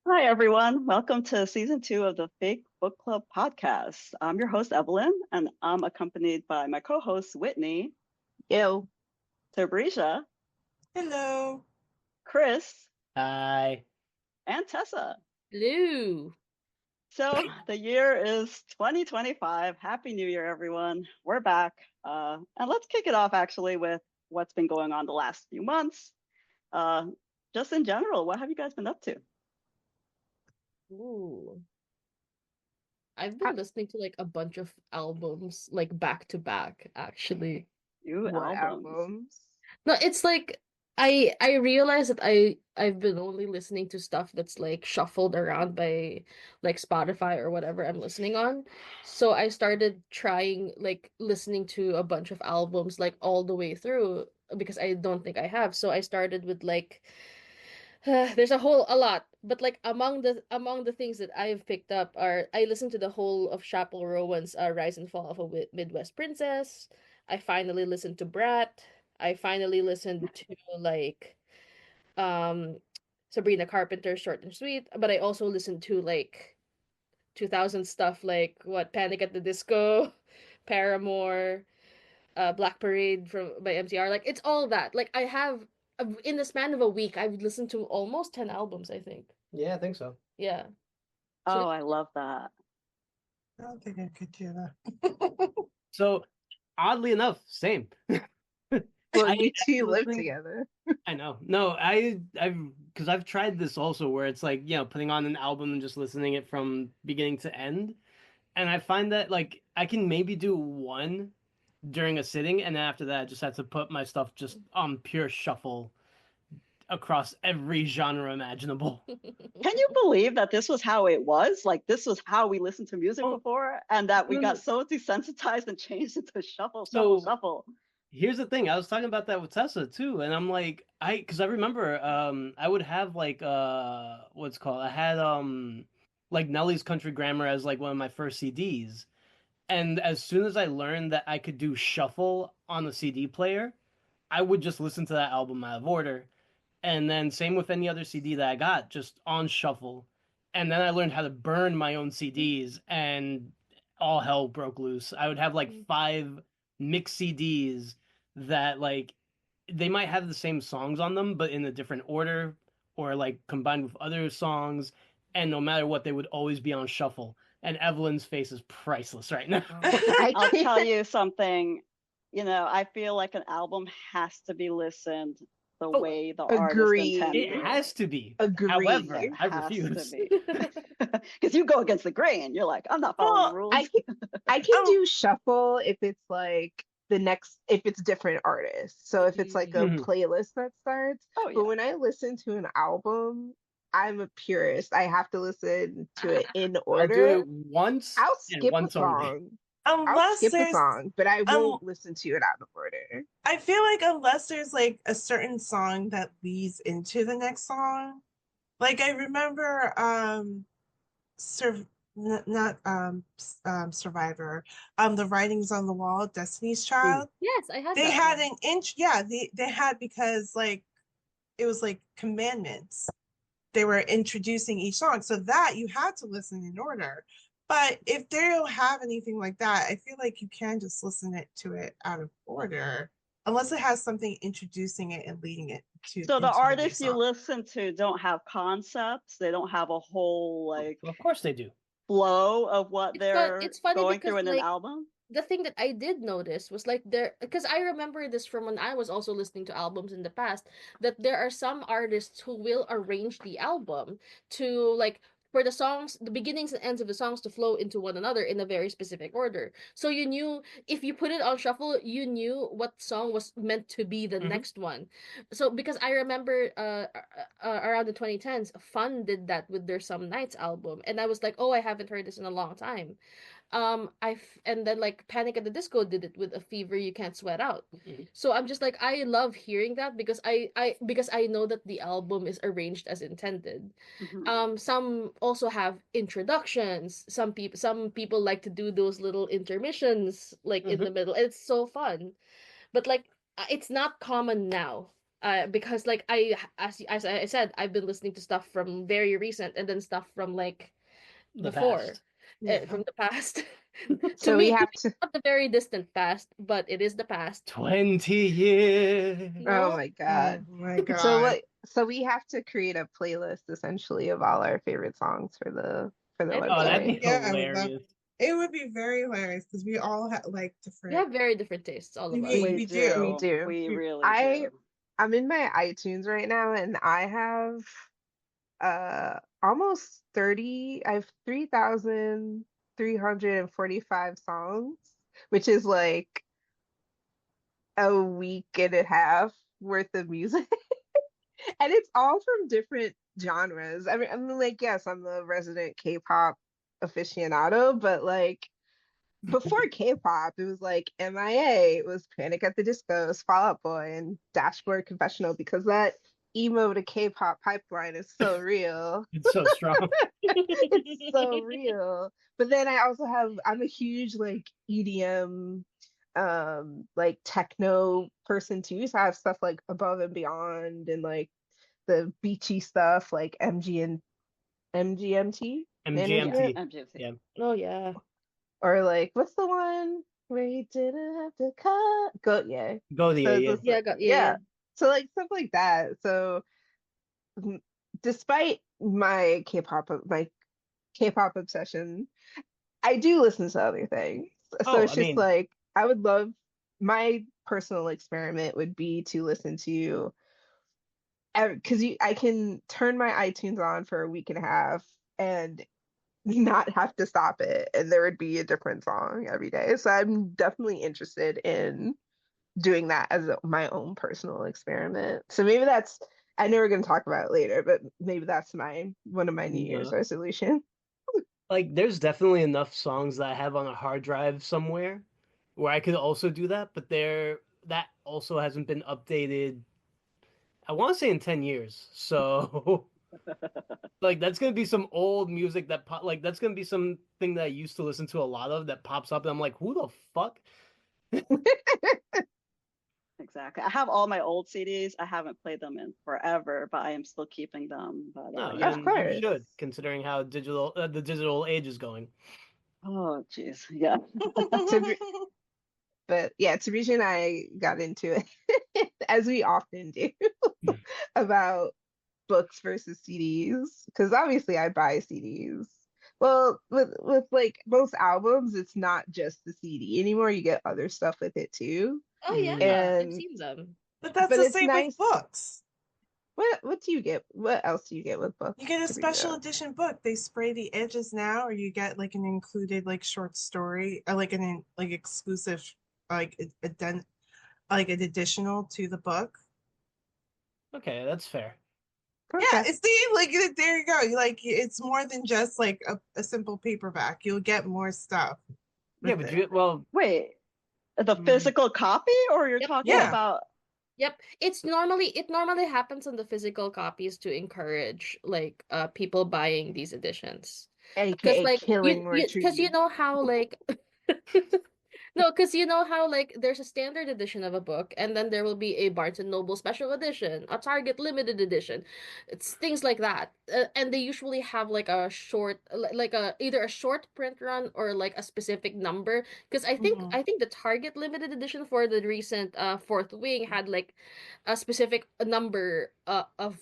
Hi, everyone. Welcome to season two of the Fake Book Club podcast. I'm your host, Evelyn, and I'm accompanied by my co hosts, Whitney, Ew. Tabrizia, Hello. Chris, Hi. and Tessa. Blue. So the year is 2025. Happy New Year, everyone. We're back. And let's kick it off actually with what's been going on the last few months. Uh, just in general, what have you guys been up to? Ooh. I've I- been listening to like a bunch of albums like back to back actually. New what albums. albums? No, it's like I realize that I've been only listening to stuff that's like shuffled around by like Spotify or whatever I'm listening on. So I started trying like listening to a bunch of albums like all the way through because I don't think I have. So I started with like there's a lot, but like among the things that I've picked up are I listened to the whole of Chappell Rowan's Rise and Fall of a Midwest Princess. I finally listened to Brat. I finally listened to like um Sabrina Carpenter's Short and Sweet, but I also listened to like 2000 stuff like what Panic at the Disco, Paramore, Black Parade from by MCR. Like it's all that. Like I have in the span of a week, I've listened to almost 10 albums, I think. Yeah, I think so. Yeah. So Oh, I love that. I don't think I could do that. So, oddly enough, same. Well, I you two live listening- together. I know. No, because I've tried this also where it's like, putting on an album and just listening it from beginning to end. And I find that like I can maybe do one during a sitting, and then after that I just have to put my stuff just on pure shuffle across every genre imaginable. Can you believe that this was how it was? Like this was how we listened to music Oh, before, and that we no, got no. so desensitized and changed it to shuffle, shuffle, So shuffle. here's the thing. I was talking about that with Tessa too, and I'm like, because I remember, I would have like, what's it called? I had like Nelly's Country Grammar as like one of my first CDs, and as soon as I learned that I could do shuffle on the CD player, I would just listen to that album out of order, and then same with any other CD that I got, just on shuffle. And then I learned how to burn my own CDs, and all hell broke loose. I would have like five mixed CDs that like they might have the same songs on them, but in a different order or like combined with other songs. And no matter what, they would always be on shuffle. And Evelyn's face is priceless right now. I I'll tell can't. you something. I feel like an album has to be listened the Oh, way the artist Agree. it intended. has to be. Agree. However, It I has to refuse. be. Because you go against the grain. You're like, I'm not following the Well, rules. I can do shuffle if it's like if it's different artists. So if it's like a Mhm. playlist that starts. Oh, But yeah. when I listen to an album, I'm a purist. I have to listen to it in I'll do order. it once I'll and skip a once only. song. I'll Unless skip a there's, song, but I um, won't listen to it out of order. I feel like unless there's like a certain song that leads into the next song. Like I remember, Sur- not Survivor, The Writings on the Wall, Destiny's Mm. Child. yes, I had They that had one. an inch, yeah, they had because like it was like commandments. They were introducing each song, so that you had to listen in order. But if they don't have anything like that, I feel like you can just to it out of order, unless it has something introducing it and leading it to So the into the new artists you song. listen to don't have concepts. They don't have a whole Of course they do. flow of what they're It's funny going because through in an like album. the thing that I did notice was like there because I remember this from when I was also listening to albums in the past that there are some artists who will arrange the album to like for the songs the beginnings and ends of the songs to flow into one another in a very specific order. So you knew if you put it on shuffle, you knew what song was meant to be the Hmm. next one. So because I remember around the 2010s, Fun did that with their Some Nights album and I was like, "Oh, I haven't heard this in a long time." And then like Panic at the Disco did it with A Fever You Can't Sweat Out. Mhm. So I'm just like I love hearing that because I know that the album is arranged as intended. Mhm. Some also have introductions. Some people like to do those little intermissions like in the Mhm. middle. And it's so fun. But like it's not common now Because like as I said, I've been listening to stuff from very recent and then stuff from like The before, past. Yeah. from the past. So we have it's to. not the very distant past, but it is the past. 20 years. Oh No, my God. Oh my So God. what? So we have to create a playlist essentially of all our favorite songs for the That'd be Oh, that'd fun. be website. Yeah, I would love hilarious. it. Would be very hilarious because we all have like We different. have very different tastes, all of us. We, We we we do. do. We We, really I do. I'm in my iTunes right now and I have almost 30. I have 3,345 songs, which is like a week and a half worth of music. And it's all from different genres. I mean, like, yes, I'm the resident K-pop aficionado, but like before K-pop, it was like MIA, it was Panic at the Disco, it was Fall Out Boy, and Dashboard Confessional because that emo to K-pop pipeline is so real. It's so strong. It's so real. But then I'm a huge like EDM, like techno person too. So I have stuff like Above and Beyond and like the beachy stuff like MGMT MGMT. management, MGMT. Yeah. Oh yeah. or like what's the one where you didn't have to cut go yeah. Godia, So it's yeah. just Yeah, like got yeah. yeah. So like stuff like that. So despite my K-pop obsession, I do listen to other things. So Oh, it's I just mean, like I would love my personal experiment would be to listen to because I can turn my iTunes on for a week and a half and not have to stop it, and there would be a different song every day. So I'm definitely interested in doing that as my own personal experiment. So maybe that's I know we're going to talk about it later, but maybe that's my one of my New Year's no. resolution. Like, there's definitely enough songs that I have on a hard drive somewhere where I could also do that, but that also hasn't been updated. I want to say in 10 years. So, like, that's gonna be some old music like that's gonna be something that I used to listen to a lot of that pops up, and I'm like, who the fuck? Exactly. I have all my old CDs. I haven't played them in forever, but I am still keeping them. But No, yeah. Of you course. should, considering how the digital age is going. Oh, jeez. Yeah. To But yeah, Tabrizia and I got into it, as we often do, about books versus CDs. Because obviously I buy CDs. Well, with like most albums, it's not just the CD anymore. You get other stuff with it too. Oh yeah, I've And seen them. But that's but the it's same with nice. books. What do you get? What else do you get with books, You get a special Tabrizia? edition book. They spray the edges now, or you get like an included like short story, or like like exclusive, like like an additional to the book. Okay, that's fair. Yeah, Okay. it's the like there you go. Like it's more than just like a simple paperback. You'll get more stuff Yeah, with but it. Wait, the Mm. physical copy, or you're Yep. talking Yeah. about? Yep. It normally happens on the physical copies to encourage like people buying these editions. Because AKA like killing more because you trees. know how like no, because you know how like there's a standard edition of a book, and then there will be a Barnes and Noble special edition, a Target limited edition. It's things like that, and they usually have like a short, like a either a short print run or like a specific number. Because Mhm. I think the Target limited edition for the recent Fourth Wing had like a specific number of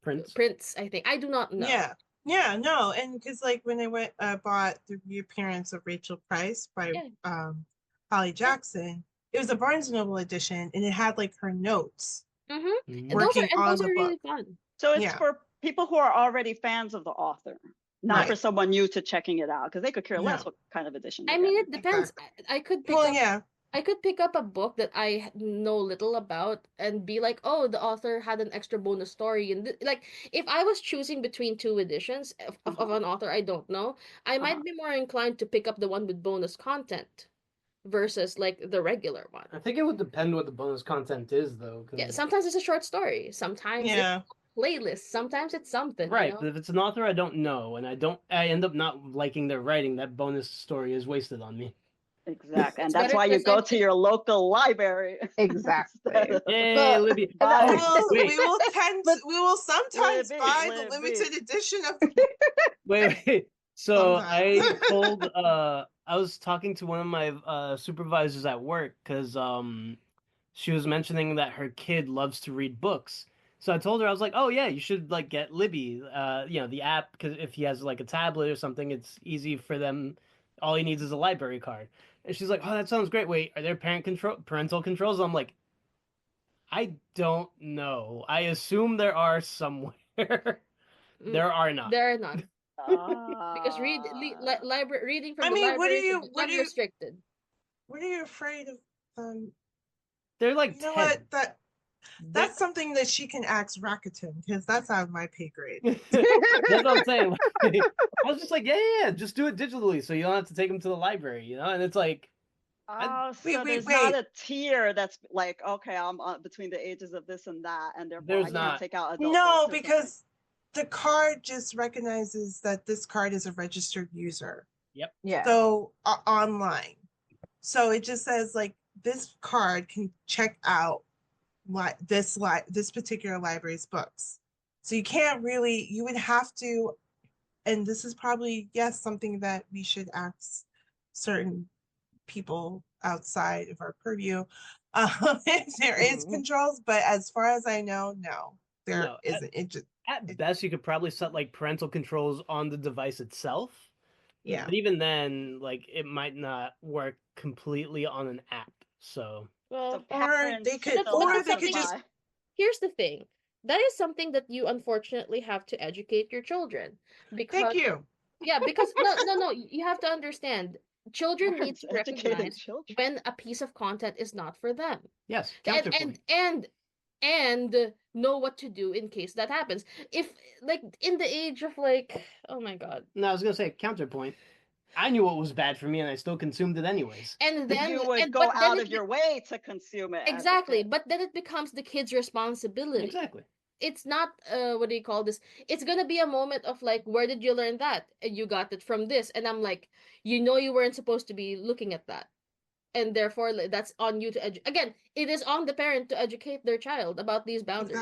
Prince. prints. I think I do not know. Yeah. Yeah, no, and because like when I went bought the reappearance of Rachel Price by Yeah, Holly yeah. Jackson, it was a Barnes and Noble edition, and it had like her notes Mm-hmm. And Mm. those are working on the really book. fun. So it's Yeah, for people who are already fans of the author, not for right. someone new to checking it out, because they could care less No, what kind of edition I they're mean, getting. it depends. exactly. I could pick Well, up yeah. I could pick up a book that I know little about and be like, "Oh, the author had an extra bonus story." And like, if I was choosing between two editions of Uh-huh. an author I don't know, I Uh-huh. might be more inclined to pick up the one with bonus content versus like the regular one. I think it would depend what the bonus content is, though, Yeah, because sometimes it's a short story, sometimes it's Yeah. a playlist, sometimes it's something, you right, know? but if it's an author I don't know and I end up not liking their writing, that bonus story is wasted on me. Exactly. And It's that's better why to you go assign to your local library. Exactly. instead of Yay, Libby. We buying. Oh, will wait, we will tend But to, we will sometimes buy the Libby. limited edition of wait. So sometimes. I told I was talking to one of my supervisors at work because she was mentioning that her kid loves to read books. So I told her, I was like, "Oh yeah, you should like get Libby, the app, because if he has like a tablet or something, it's easy for them. All he needs is a library card." And she's like, "Oh, that sounds great. Wait, are there parental controls?" I'm like, "I don't know. I assume there are somewhere. Mm, There are not. there are none. Because Ah. reading from I the mean, library should be what are you unrestricted. what are you afraid of? They're like You know 10. what? That's something that she can ask Rakuten, because that's out of my pay grade. That's what I'm saying. Like, I was just like, yeah, just do it digitally, so you don't have to take them to the library, And it's like, Oh, so Wait, there's not wait. a tier that's like, okay, I'm between the ages of this and that, and therefore I there's can't not. take out adult No, books or something. because the card just recognizes that this card is a registered user. Yep. Yeah. So online. So it just says like this card can check out this particular library's books. So you can't really, you would have to, and this is probably, yes, something that we should ask certain people outside of our purview, if there is controls, but as far as I know, no, there No, isn't. at best, you could probably set like parental controls on the device itself. Yeah. But even then, like, it might not work completely on an app. So, So Well, Or they parents could, still but or have that's they to could something. just, buy. Here's the thing. That is something that you unfortunately have to educate your children thank because you. because no, you have to understand. Children need Parents to educating recognize children. when a piece of content is not for them. yes, And counterpoint. know what to do in case that happens. If like in the age of like, oh my God. No, I was going to say counterpoint. I knew what was bad for me and I still consumed it anyways. And then You would and go but then out of your way to consume it as a exactly, kid. but then it becomes the kid's responsibility. Exactly. It's not what do you call this? It's gonna be a moment of like, where did you learn that? And you got it from this. And I'm like, you weren't supposed to be looking at that. And therefore that's on you to again, it is on the parent to educate their child about these boundaries.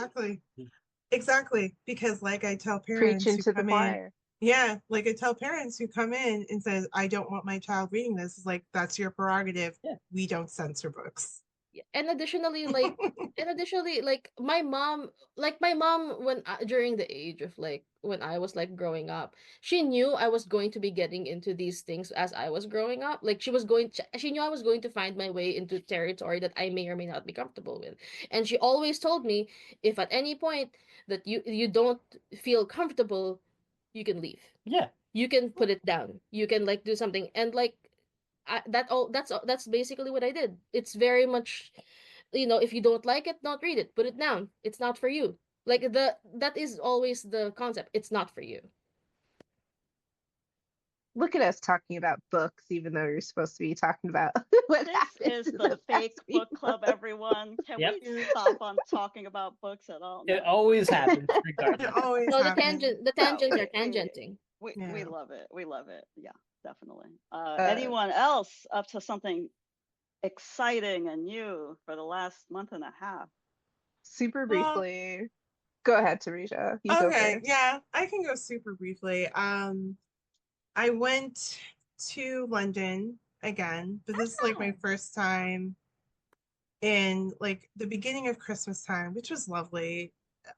Exactly. Because like I tell parents Preaching who to the come in, choir. yeah, like I tell parents who come in and says, I don't want my child reading this. It's like, that's your prerogative. Yeah. We don't censor books. And additionally, like my mom, when during the age of like when I was like growing up, she knew I was going to be getting into these things as I was growing up. Like she knew I was going to find my way into territory that I may or may not be comfortable with. And she always told me, if at any point that you don't feel comfortable, you can leave. Yeah. You can put it down. You can like do something. And like that's basically what I did. It's very much, if you don't like it, don't read it. Put it down. It's not for you. Like that is always the concept. It's not for you. Look at us talking about books, even though you're supposed to be talking about what This happened is in the the fake past few book club, everyone. Can Yep. we stop on talking about books at all? It No. always happens, It regardless. always No, happens. the No, tangents are tangenting. we Yeah. love it. We love it. Yeah, definitely. Uh, Anyone else up to something exciting and new for the last month and a half? Super Well, briefly. Go ahead, Tarisha. You go okay, first. yeah, I can go super briefly. I went to London again, but this is like my first time in like the beginning of Christmas time, which was lovely.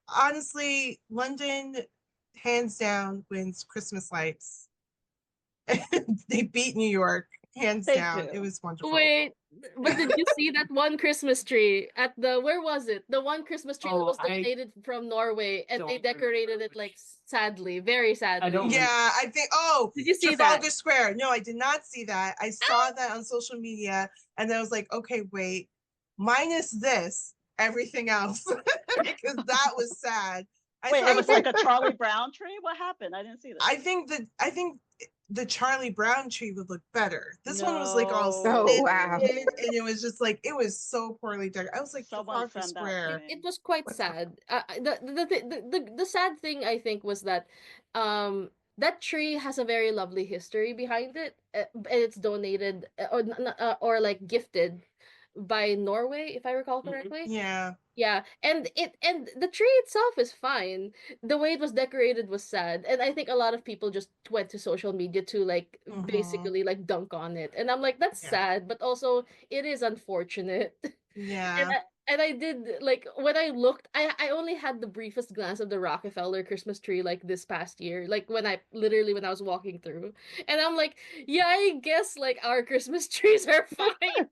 Honestly, London hands down wins Christmas lights. They beat New York hands They down. do. It was wonderful. Wait, but did you see that one Christmas tree at where was it? The one Christmas tree that Oh, was I donated from Norway, and don't they decorated remember it like which- sadly, very sadly. I don't Yeah, remember. I think, oh, Did you see Trafalgar that? Square. No, I did not see that. I saw that on social media, and then I was like, okay, wait, minus this, everything else, because that was sad. Wait, it was like a I Charlie Brown tree? What happened? I didn't see this. think the Charlie Brown tree would look better. This one was like all No. Oh, wow. scented, and it was just like, it was so poorly decorated. I was like, Someone Trafalgar send that to Square. me. It was quite sad. The sad thing I think was that, um, that tree has a very lovely history behind it, and it's donated or like gifted by Norway, if I recall correctly. Yeah. Yeah, and the tree itself is fine. The way it was decorated was sad, and I think a lot of people just went to social media to like Mm-hmm. basically like dunk on it. And I'm like, that's Yeah. sad, but also it is unfortunate. And Yeah. I did like when I looked, I only had the briefest glance of the Rockefeller Christmas tree like this past year, like when I was walking through, and I'm like, yeah, I guess like our Christmas trees are fine.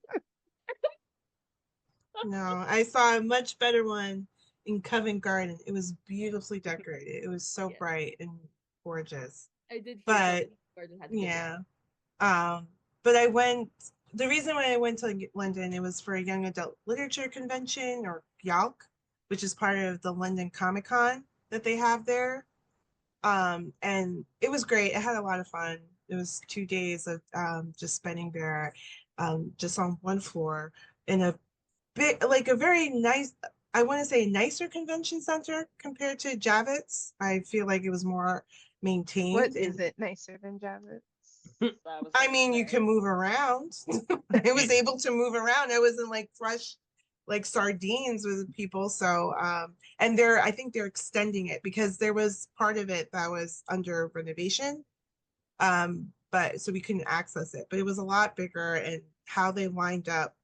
No, I saw a much better one in Covent Garden. It was beautifully decorated. It was so Yeah, bright and gorgeous. I did hear But Covent Garden had good. yeah. But I went, the reason why I went to London, it was for a young adult literature convention, or YALC, which is part of the London Comic Con that they have there. And it was great. I had a lot of fun. It was 2 days of just spending there, just on one floor in a big, like a very nice, I want to say nicer convention center compared to Javits. I feel like it was more What maintained. is it nicer than Javits? I was I gonna mean, you say. can move around. I was able to move around. I wasn't like crushed like sardines with people. So, and I think they're extending it because there was part of it that was under renovation. But so we couldn't access it, but it was a lot bigger, and how they lined up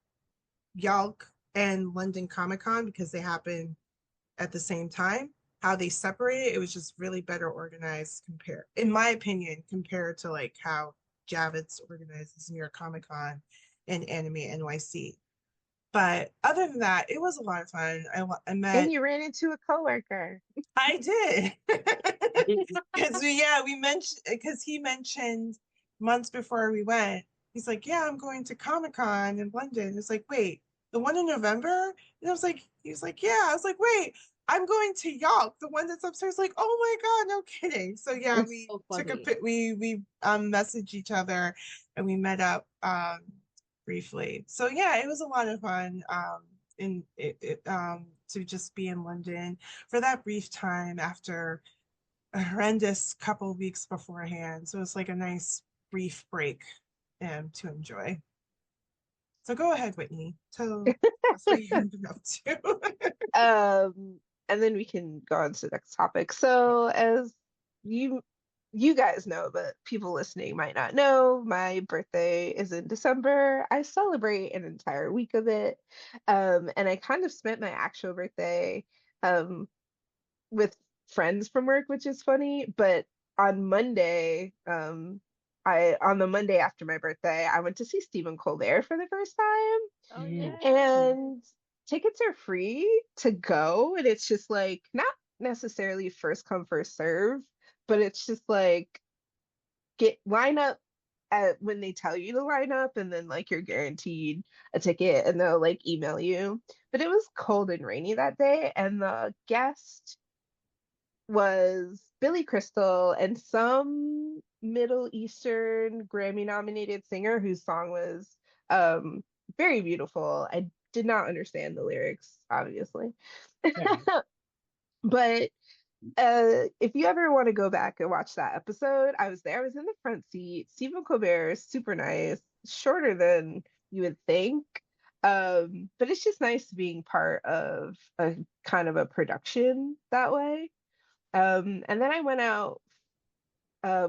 Yalk and London Comic Con, because they happen at the same time, how they separated, it was just really better organized, compared, in my opinion, compared to like how Javits organizes New York Comic Con and Anime NYC. But other than that, it was a lot of fun. I And met, you ran into a coworker. I did. Because we mentioned, because he mentioned months before we went, he's like, yeah, I'm going to Comic Con in London. It's like, wait, the one in November? And I was like, he was like, yeah. I was like, wait, I'm going to Yelp, the one that's upstairs. Like, oh my God, no kidding. So yeah, That's we so took a funny. we messaged each other, and we met up briefly. So yeah, it was a lot of fun. In it to just be in London for that brief time after a horrendous couple of weeks beforehand. So it's like a nice brief break to enjoy. So go ahead, Whitney. Tell us what you've been up to. And then we can go on to the next topic. So as you you guys know, but people listening might not know, my birthday is in December. I celebrate an entire week of it. And I kind of spent my actual birthday um with friends from work, which is funny. But on Monday, I on the Monday after my birthday, I went to see Stephen Colbert for the first time. Oh Mm. yay! And tickets are free to go, and it's just like not necessarily first come, first serve, but it's just like get line up at when they tell you to line up, and then like you're guaranteed a ticket, and they'll like email you. But it was cold and rainy that day, and the guest was Billy Crystal and some Middle Eastern Grammy nominated singer whose song was um very beautiful. I did not understand the lyrics, obviously. Yeah. But if you ever want to go back and watch that episode, I was there. I was in the front seat. Stephen Colbert is super nice, shorter than you would think. But it's just nice being part of a kind of a production that way. And then I went out.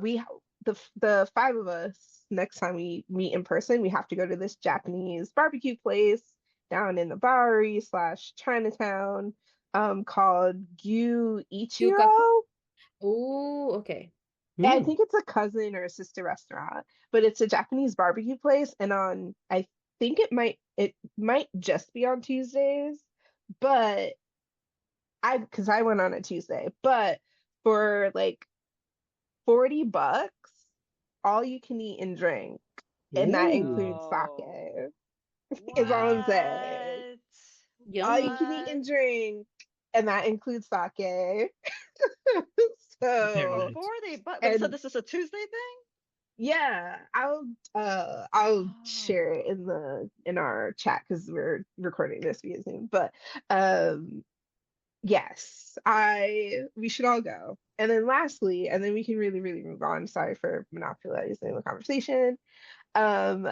We the five of us. Next time we meet in person, we have to go to this Japanese barbecue place down in the Bowery slash Chinatown, called Gyu Yukaku? Ichiro. Oh, okay. I Mm. think it's a cousin or a sister restaurant, but it's a Japanese barbecue place, and I think it might just be on Tuesdays, but because I went on a Tuesday, but for like $40, all you can eat and drink, and that Ooh. includes No. sake. Is all I'm saying. What? All you Yummy. can eat What? and drink, and that includes sake. Very So, nice. 40 but so and this is a Tuesday thing? yeah, I'll Oh. share it in our chat because we're recording this via Zoom. But um Yes, we should all go. And then lastly, and then we can really, really move on. Sorry for monopolizing the conversation. Um,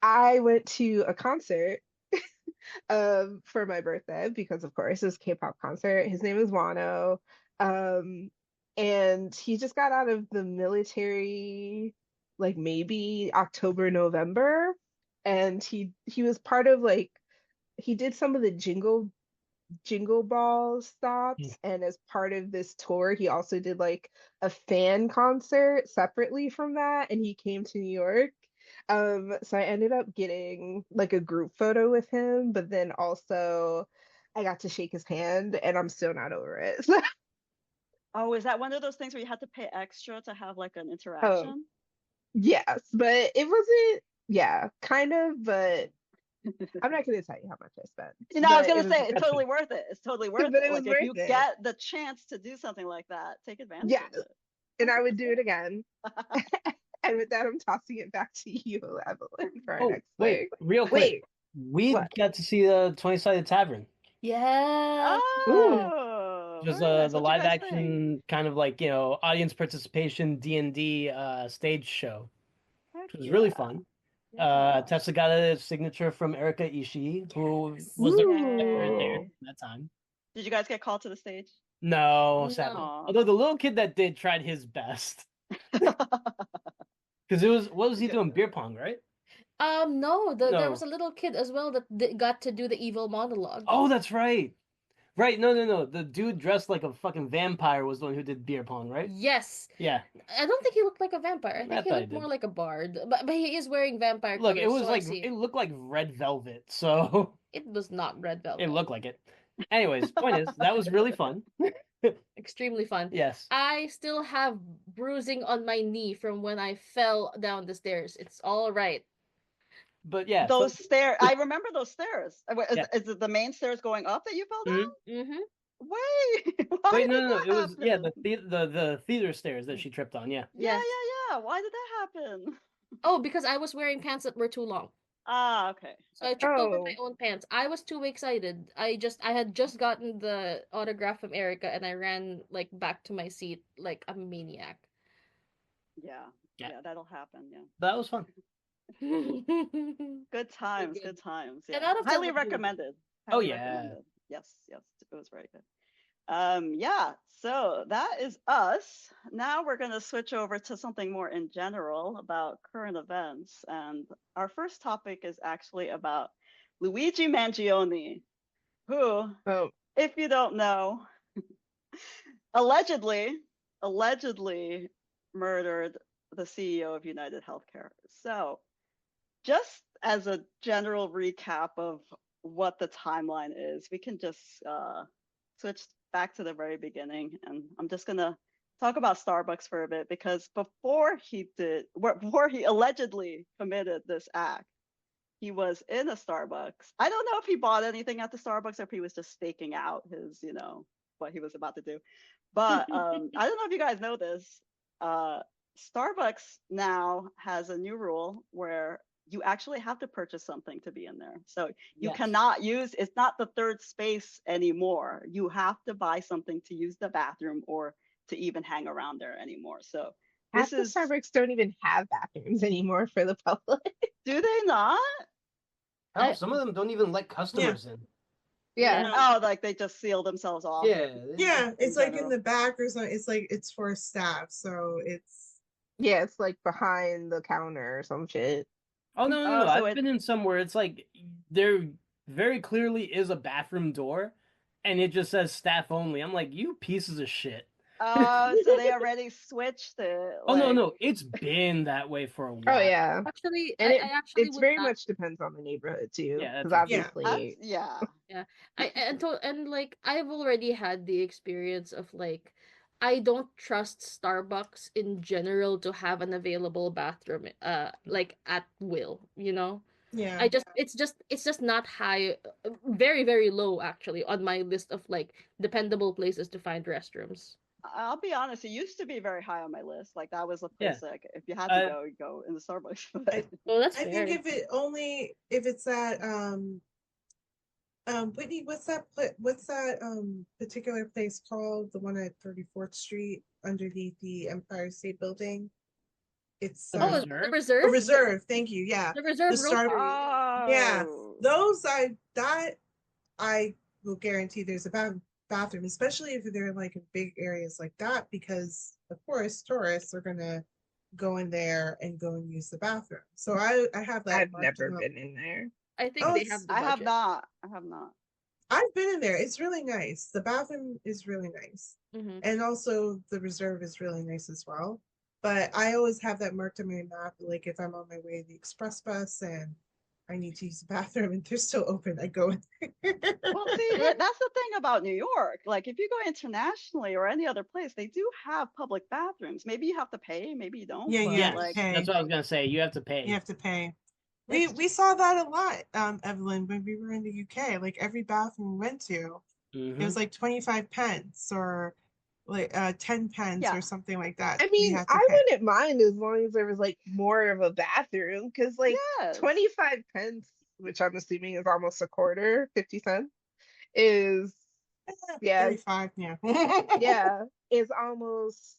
I went to a concert for my birthday because of course it was a K-pop concert. His name is Wano. Um, and he just got out of the military like maybe October, November. And he was part of like he did some of the Jingle Ball Hmm. stops, and as part of this tour he also did like a fan concert separately from that, and he came to New York. So I ended up getting like a group photo with him, but then also I got to shake his hand and I'm still not over it. Oh, is that one of those things where you had to pay extra to have like an Oh, interaction? yes, but it wasn't, yeah, kind of, but I'm not gonna tell you how much I spent, You know, I was but it gonna was say it's totally worth it. It's totally worth but it. it was Like if worth you it. get the chance to do something like that, take advantage Yes, of it. and I would do it 100%. again. And with that, I'm tossing it back to you, Evelyn, for our Oh, next wait, thing. real quick. Wait, We what? got to see the 20-sided Tavern. Yeah. Ooh, Oh, Just very nice. the What'd you live guys think? action kind of like, audience participation D&D stage show, Heck which was really yeah. fun. Yeah. Tessa got a signature from Erika Ishii, who Yes. was the ooh. there Yay. at that time. Did you guys get called to the stage? No, sadly. No. Aw. Although the little kid that did tried his best. Because it was, what was he doing? Beer pong, right? No, there was No. a little kid as well that got to do the evil monologue. Oh, that's right. Right, no, no, no. The dude dressed like a fucking vampire was the one who did beer pong, right? Yes. Yeah, I don't think he looked like a vampire. I I think he thought he looked more did. like a bard. But he is wearing vampire Look, it colors, was so I like, see. it looked like red velvet, so It was not red it velvet. looked like it. Anyways, point is, that was really fun. Extremely fun. Yes. I still have bruising on my knee from when I fell down the stairs. It's all right. But yeah, so, Those stairs, I remember those stairs. yeah. Is it the main stairs going up that you fell Mhm. down? Mm-hmm. Wait, why Wait, no, did no, no. that It was, yeah, happen? the theater stairs that she tripped on, yeah. Yeah, Yes. yeah, yeah. Why did that happen? Oh, because I was wearing pants that were too long. Ah, okay. So I Okay. tripped over my Oh, own pants. I was too excited. I had just gotten the autograph from Erica and I ran like back to my seat like a maniac. Yeah. Yeah. Yeah, that'll happen. Yeah. That was fun. Good So times, good. good times. 10 Yeah. out of 10 Highly would do again. recommended. Oh, Highly yeah. recommended. Yes, yes. It was very good. Yeah, so that is us. Now we're going to switch over to something more in general about current events. And our first topic is actually about Luigi Mangione, who, oh, if you don't know, allegedly, allegedly murdered the CEO of United Healthcare. So, just as a general recap of what the timeline is, we can just switch back to the very beginning. And I'm just going to talk about Starbucks for a bit because before he allegedly committed this act, he was in a Starbucks. I don't know if he bought anything at the Starbucks or if he was just staking out his, what he was about to do. But I don't know if you guys know this. Uh, Starbucks now has a new rule where you actually have to purchase something to be in there. So you Yes. cannot use, it's not the third space anymore. You have to buy something to use the bathroom or to even hang around there anymore. So half this the is, Starbucks don't even have bathrooms anymore for the public. do they not? Oh, some of them don't even let customers in. Yeah, Yeah. Oh, like they just seal themselves off. Yeah. Yeah, In it's like in general. the back or something. It's like it's for staff, so it's yeah, it's like behind the counter or some shit. Oh, no, no, Oh, no. so I've been in somewhere it's like there very clearly is a bathroom door and it just says staff only. I'm like, you pieces of shit. so they already switched it. Oh, no, Like, no. It's been that way for a Oh while. yeah, Actually, and I actually it's would very not. much depends on the neighborhood too, Yeah, because that's true. yeah. obviously, yeah. Yeah. And like I've already had the experience of like I don't trust Starbucks in general to have an available bathroom like at will, you know? Yeah. I just it's just not high, very very low actually on my list of like dependable places to find restrooms. I'll be honest, it used to be very high on my list. Like that was a Yeah. place like if you had to Uh, go, you go in the Starbucks. I Well, that's I think fair. if it's at Whitney, what's that particular place called? The one at 34th Street underneath the Empire State Building? It's The Oh, the reserve. a reserve? reserve. Thank you. Yeah. The reserve The Star roastery. Yeah. Oh, Those I will guarantee there's a bathroom, especially if they're like in big areas like that, because of course tourists are gonna go in there and go and use the bathroom. So I have that I've marked never up. been in there. I think Oh, they have the I have budget. not. I have not. I've been in there. It's really nice. The bathroom is really nice. Mm-hmm. And also the reserve is really nice as well. But I always have that marked on my map, like if I'm on my way to the express bus and I need to use the bathroom and they're still open, I go in there. Well, see, that's the thing about New York. Like, if you go internationally or any other place, they do have public bathrooms. Maybe you have to pay, maybe you don't. Yeah, But you have to like, Yes, pay. that's what I was gonna say. You have to pay. You have to pay. it's We saw that a lot, Evelyn, when we were in the UK. Like every bathroom we went to, it was Mhm. like 25 pence or like 10 pence yeah, or something like that. I We mean, had to I pay. wouldn't mind as long as there was like more of a bathroom, because like yes. 25 pence, which I'm assuming is almost a quarter, 50 cents, is yeah, 35, yeah. yeah, is almost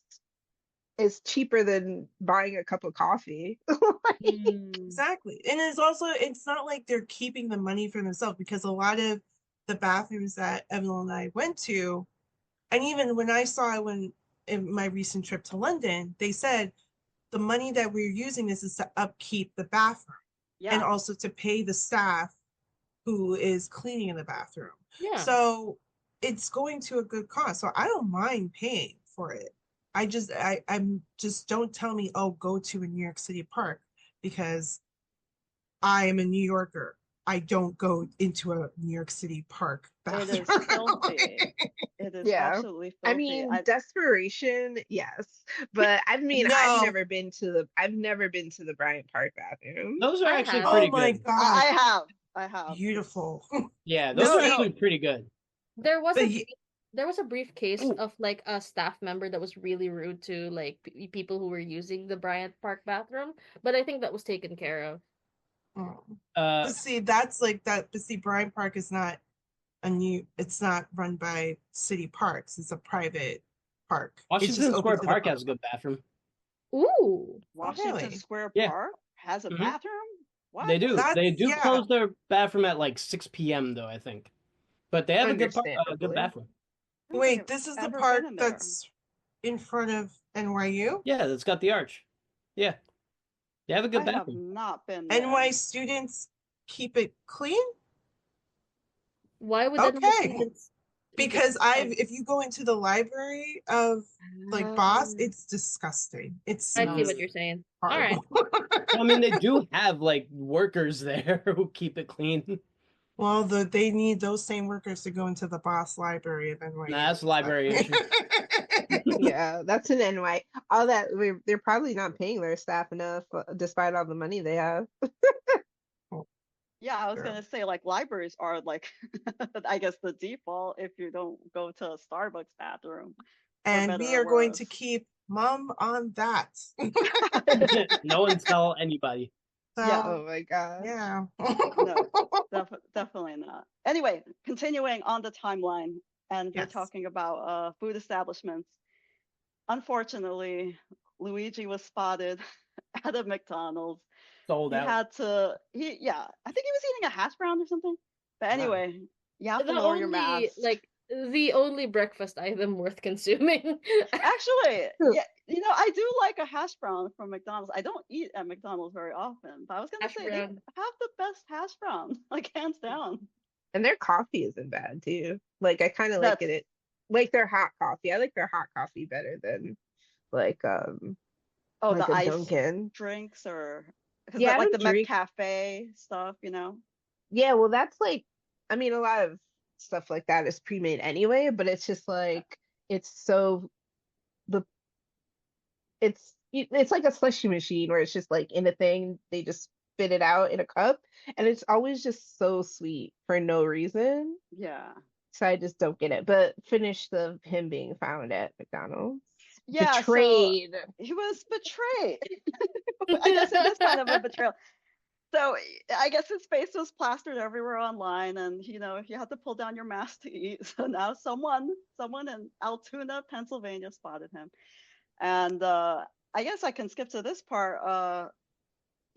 is cheaper than buying a cup of coffee. Like, Mm, Exactly. And it's not like they're keeping the money for themselves, because a lot of the bathrooms that Evelyn and I went to, and even when I saw it when in my recent trip to London, they said the money that we're using is to upkeep the bathroom and yeah. also to pay the staff who is cleaning the bathroom. Yeah. So it's going to a good cause. So I don't mind paying for it. I'm just, don't tell me, oh, go to a New York City park, because I am a New Yorker. I don't go into a New York City park It bathroom. is filthy. It is yeah. absolutely I filthy. mean, desperation, yes. But I mean, No. I've never been to the Bryant Park bathroom. Those are I actually have. pretty Oh my good. God. I have. Beautiful. Yeah, those No, are no. actually pretty good. There was But a brief case Ooh. of like a staff member that was really rude to like people who were using the Bryant Park bathroom, but I think that was taken care of. oh. Uh, But see, that's like that. But see, Bryant Park is not it's not run by city parks. It's a private park. It's just Washington open Square to the Park has public. a good bathroom. Ooh. Washington really? Square Yeah. Park has a Hmm. bathroom? What? They do. That's They do yeah. close their bathroom at like 6 p.m. though, I think. But they have a good Understandably. bathroom. I don't think Wait, I've this is the ever been park in there. that's in front of NYU? Yeah, that's got the arch. Yeah, they have a good I have bathroom. not been there. NY students keep it clean? Why would NY Okay. students keep it? Because if you go into the library of like Boss, Um, it's disgusting. It I see smells what you're saying. All right. horrible. Well, I mean, they do have like workers there who keep it clean. Well, they need those same workers to go into the Boss library of Nah, NYU. that's a library issue. Yeah, that's an NY. All that they're probably not paying their staff enough, despite all the money they have. Yeah, I was Sure. gonna say like libraries are like I guess the default if you don't go to a Starbucks bathroom, for And better we or are going to worse. keep mum on that. No one tell anybody. Yeah. Oh my God. Yeah. No, definitely not. Anyway, continuing on the timeline, and you're Yes. talking about food establishments. Unfortunately, Luigi was spotted at a McDonald's. Sold He out. had to, yeah, I think he was eating a hash brown or something. But Wow. anyway, you have to The lower your only mask. like the only breakfast item worth consuming. Actually, yeah, I do like a hash brown from McDonald's. I don't eat at McDonald's very often, but I was gonna Hash say they brown. have the best hash brown, like hands down. And their coffee isn't bad too. Like I kind of like That's it. Like their hot coffee. I like their hot coffee better than like the a ice Dunkin'. drinks or because Yeah, I like don't the Mc drink. Cafe stuff. Yeah, well, that's like, I mean, a lot of stuff like that is pre-made anyway, but it's just like it's so the it's like a slushy machine where it's just like in a thing, they just spit it out in a cup, and it's always just so sweet for no reason. Yeah. So I just don't get it. But finish the him being found at McDonald's. Yeah, so Betrayed. he was betrayed. I guess it is kind of a betrayal. So I guess his face was plastered everywhere online, and you had to pull down your mask to eat. So now someone in Altoona, Pennsylvania, spotted him, and I guess I can skip to this part.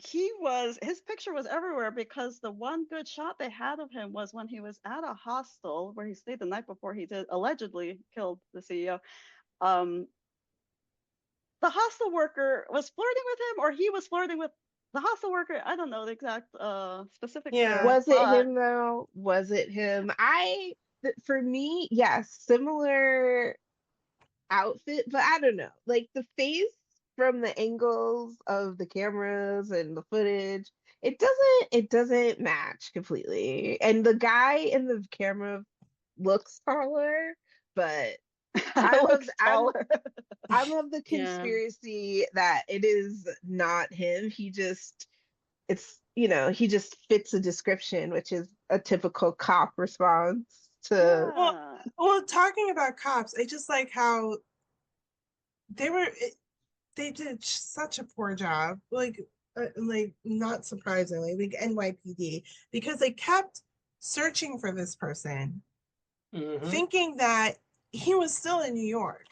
His picture was everywhere because the one good shot they had of him was when he was at a hostel where he stayed the night before he did allegedly killed the CEO. Um, the hostel worker was flirting with him, or he was flirting with the hostel worker. I don't know the exact specifics Yeah. there, Was it but him though? Was it him? For me, yes, similar outfit, but I don't know. Like the face from the angles of the cameras and the footage, it doesn't match completely. And the guy in the camera looks taller, but I'm of looks I'm taller. I'm of the Yeah. conspiracy that it is not him. He just fits a description, which is a typical cop response to. Well, Yeah. well, talking about cops, I just like how they were. They did such a poor job. Like not surprisingly, like NYPD, because they kept searching for this person, thinking that he was still in New York.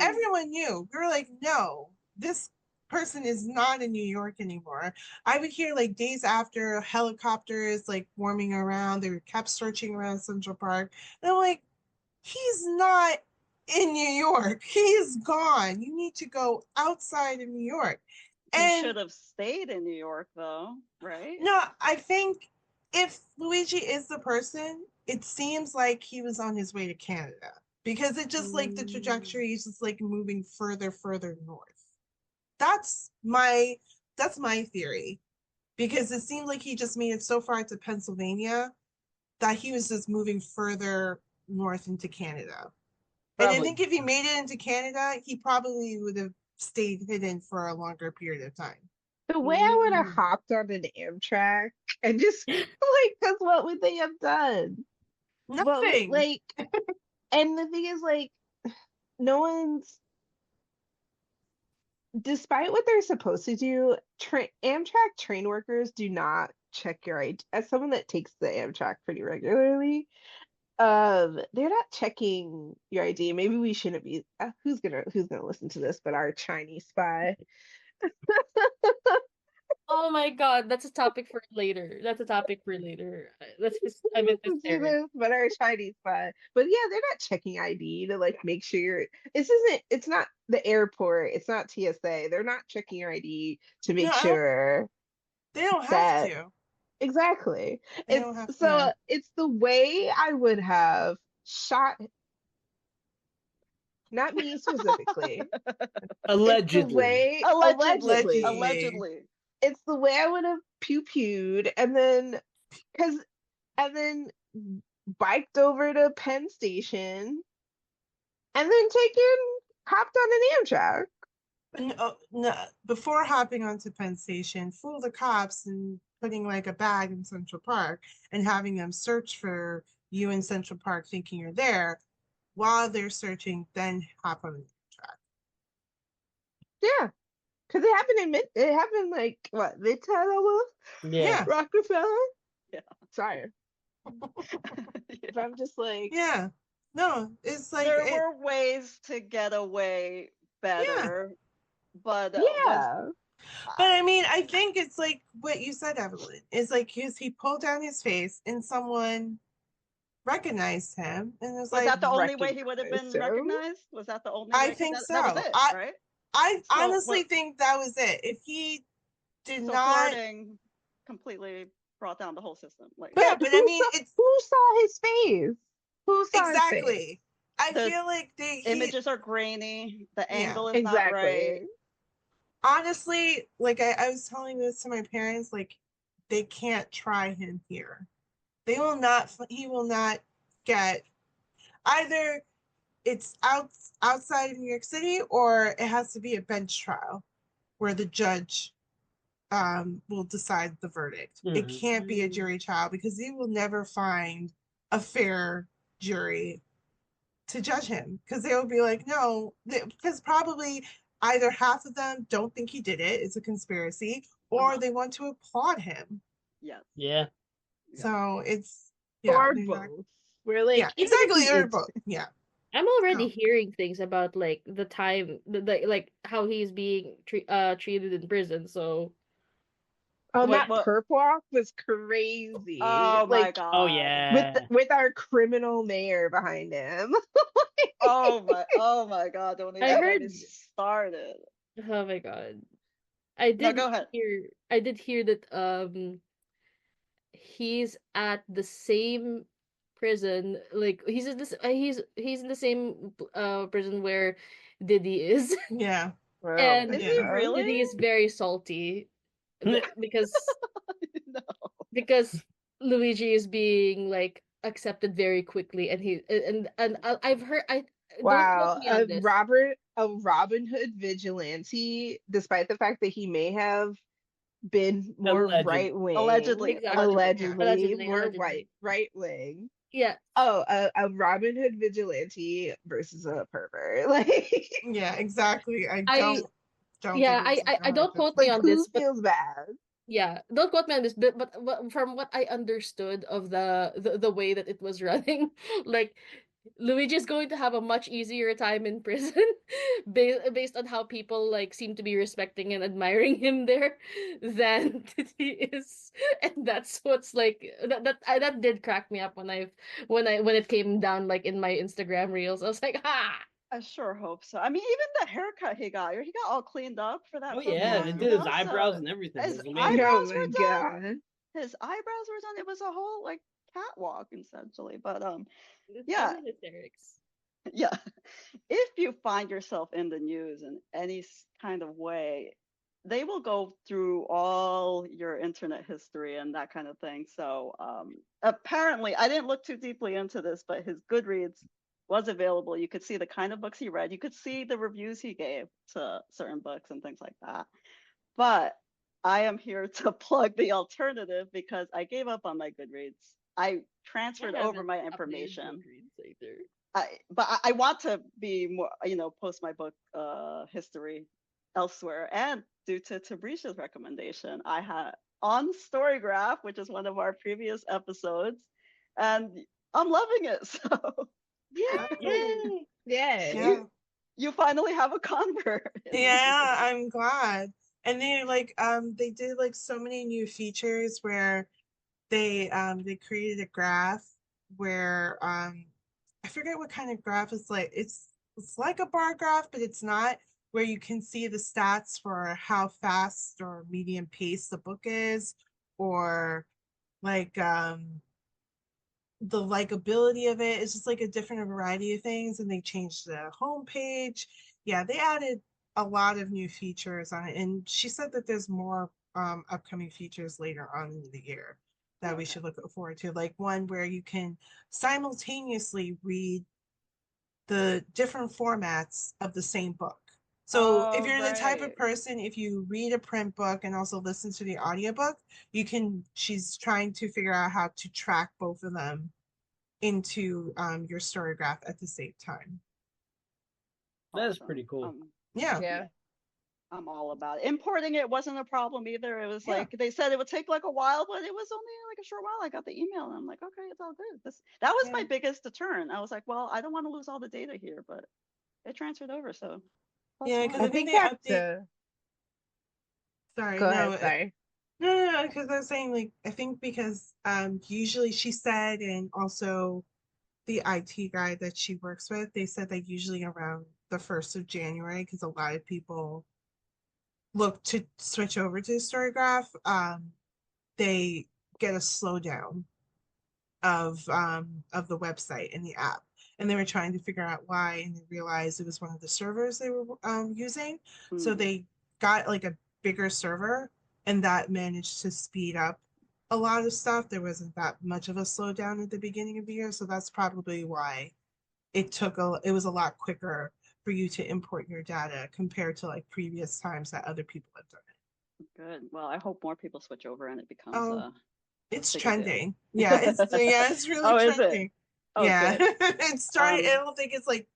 Everyone knew. We were like, no, this person is not in New York anymore. I would hear like days after helicopters like warming around. They were kept searching around Central Park. And I'm like, he's not in New York. He's gone. You need to go outside of New York. He And should have stayed in New York, though, right? no, I think if Luigi is the person, it seems like he was on his way to Canada because it just like the trajectory is just like moving further north. That's my that's my theory because it seemed like he just made it so far to Pennsylvania that he was just moving further north into Canada. And I Probably. think if he made it into Canada, he probably would have stayed hidden for a longer period of time. The way I would have hopped on an Amtrak and just like, because what would they have done? Nothing. Like, and the thing is, like, no one's, despite what they're supposed to do, Amtrak train workers do not check your ID. As someone that takes the Amtrak pretty regularly, they're not checking your ID. Maybe we shouldn't be. Who's gonna listen to this? But our Chinese spy. Oh my God, that's a topic for later. That's a topic for later. I meant this, Listen to Eric. this, but our Chinese spy. But yeah, they're not checking ID to like make sure it's not the airport, it's not TSA. They're not checking your ID to make No, sure they don't have that to. exactly. They don't have So to. it's the way I would have shot, not me specifically. It's the Allegedly. way Allegedly. It's the way I would have pew-pewed and then because and then biked over to Penn Station and then hopped on an Amtrak. No, no, before hopping onto Penn Station, fool the cops and putting like a bag in Central Park and having them search for you in Central Park thinking you're there. While they're searching, then hop on the track. Yeah. Because it happened like what, Midtown almost? Yeah. Rockefeller? Yeah. Sorry. Yeah. But I'm just like, Yeah. No, it's like there were ways to get away better, but yeah. But I mean, I think it's like what you said, Evelyn. Is like he pulled down his face and someone recognized him and was like, that the only way he would have been recognized him? recognized? Was that the only way? I think That was so. it, right? I So honestly think that was it. If he did not, flirting completely brought down the whole system. Like, yeah, but I mean, it's who saw his face? Who saw his face? exactly. I The feel like images are grainy. The Yeah, angle is not right. honestly, like I was telling this to my parents, like they can't try him here. They will not. He will not get either. It's outside of New York City, or it has to be a bench trial where the judge will decide the verdict. It can't be a jury trial because they will never find a fair jury to judge him because they will be like, no, because probably either half of them don't think he did it, it's a conspiracy, or they want to applaud him. Yes. Yeah. So it's Or they're not- both. We're like, yeah, even if exactly, he or is- both. Yeah. I'm already Oh. hearing things about like the time, like how he's being treated in prison. So Oh, what? that perp walk was crazy. Oh my Like god. Oh yeah. with our criminal mayor behind him. Oh my god, don't I even get heard. me started. Oh my God. No, go ahead. I did hear that he's at the same prison, like he's in this he's in the same prison where Diddy is. Yeah. Oh And my Is he God. really? Diddy is very salty because No. because Luigi is being like accepted very quickly, and I've heard, I don't quote Wow, me on this. A Robin Hood vigilante, despite the fact that he may have been more Alleged. right wing, Allegedly. Exactly. allegedly Allegedly, more allegedly. right wing. Yeah. Oh, a Robin Hood vigilante versus a pervert. Like, Yeah, exactly. I I don't yeah, think it's I don't quote me like on who this, but feels bad? yeah, don't quote me on this, but from what I understood of the way that it was running, like Luigi is going to have a much easier time in prison based on how people like seem to be respecting and admiring him there than he is. And that's what's like that did crack me up when it came down like in my Instagram reels. I was like, "Ha." I sure hope so. I mean, even the haircut he got all cleaned up for that Oh performance, yeah, Yeah. it you did his know? eyebrows So and everything. It his was amazing. Oh eyebrows my were done. God. His eyebrows were done. It was a whole like catwalk essentially. But It's yeah, funny hysterics. yeah. If you find yourself in the news in any kind of way, they will go through all your internet history and that kind of thing. So apparently, I didn't look too deeply into this, but his Goodreads was available. You could see the kind of books he read. You could see the reviews he gave to certain books and things like that. But I am here to plug the alternative because I gave up on my Goodreads. I transferred over my information. But I want to be more, post my book history elsewhere. And due to Tabrizia's recommendation, I had on Storygraph, which is one of our previous episodes, and I'm loving it. So Yay! Yay! Yeah. you finally have a convert. Yeah, I'm glad. And they did like so many new features where they created a graph where I forget what kind of graph it's like. It's like a bar graph, but it's not, where you can see the stats for how fast or medium pace the book is, or like the likability of it. It's just like a different variety of things, and they changed the homepage. Yeah, they added a lot of new features on it, and she said that there's more upcoming features later on in the year that we should look forward to, like one where you can simultaneously read the different formats of the same book. So if you're the type of person, if you read a print book and also listen to the audiobook, she's trying to figure out how to track both of them into your Storygraph at the same time. That is pretty cool. Yeah. Yeah. I'm all about it. Importing it wasn't a problem either. It was Yeah. like they said it would take like a while, but it was only like a short while. I got the email and I'm like, okay, it's all good. That was my biggest deterrent. I was like, well, I don't want to lose all the data here, but it transferred over, so Yeah, because I think that's sorry, Go no, ahead, sorry. no, because I was saying, like, I think because usually she said, and also the IT guy that she works with, they said that usually around the 1st of January, because a lot of people look to switch over to Storygraph, they get a slowdown of the website and the app, and they were trying to figure out why, and they realized it was one of the servers they were using. So they got like a bigger server, and that managed to speed up a lot of stuff. There wasn't that much of a slowdown at the beginning of the year, so that's probably why it was a lot quicker for you to import your data compared to like previous times that other people have done it. Good. Well, I hope more people switch over and it becomes it's bigger trending. deal. Yeah, it's really Oh, trending. Is it? Oh, Yeah. good. It started, I don't think it's like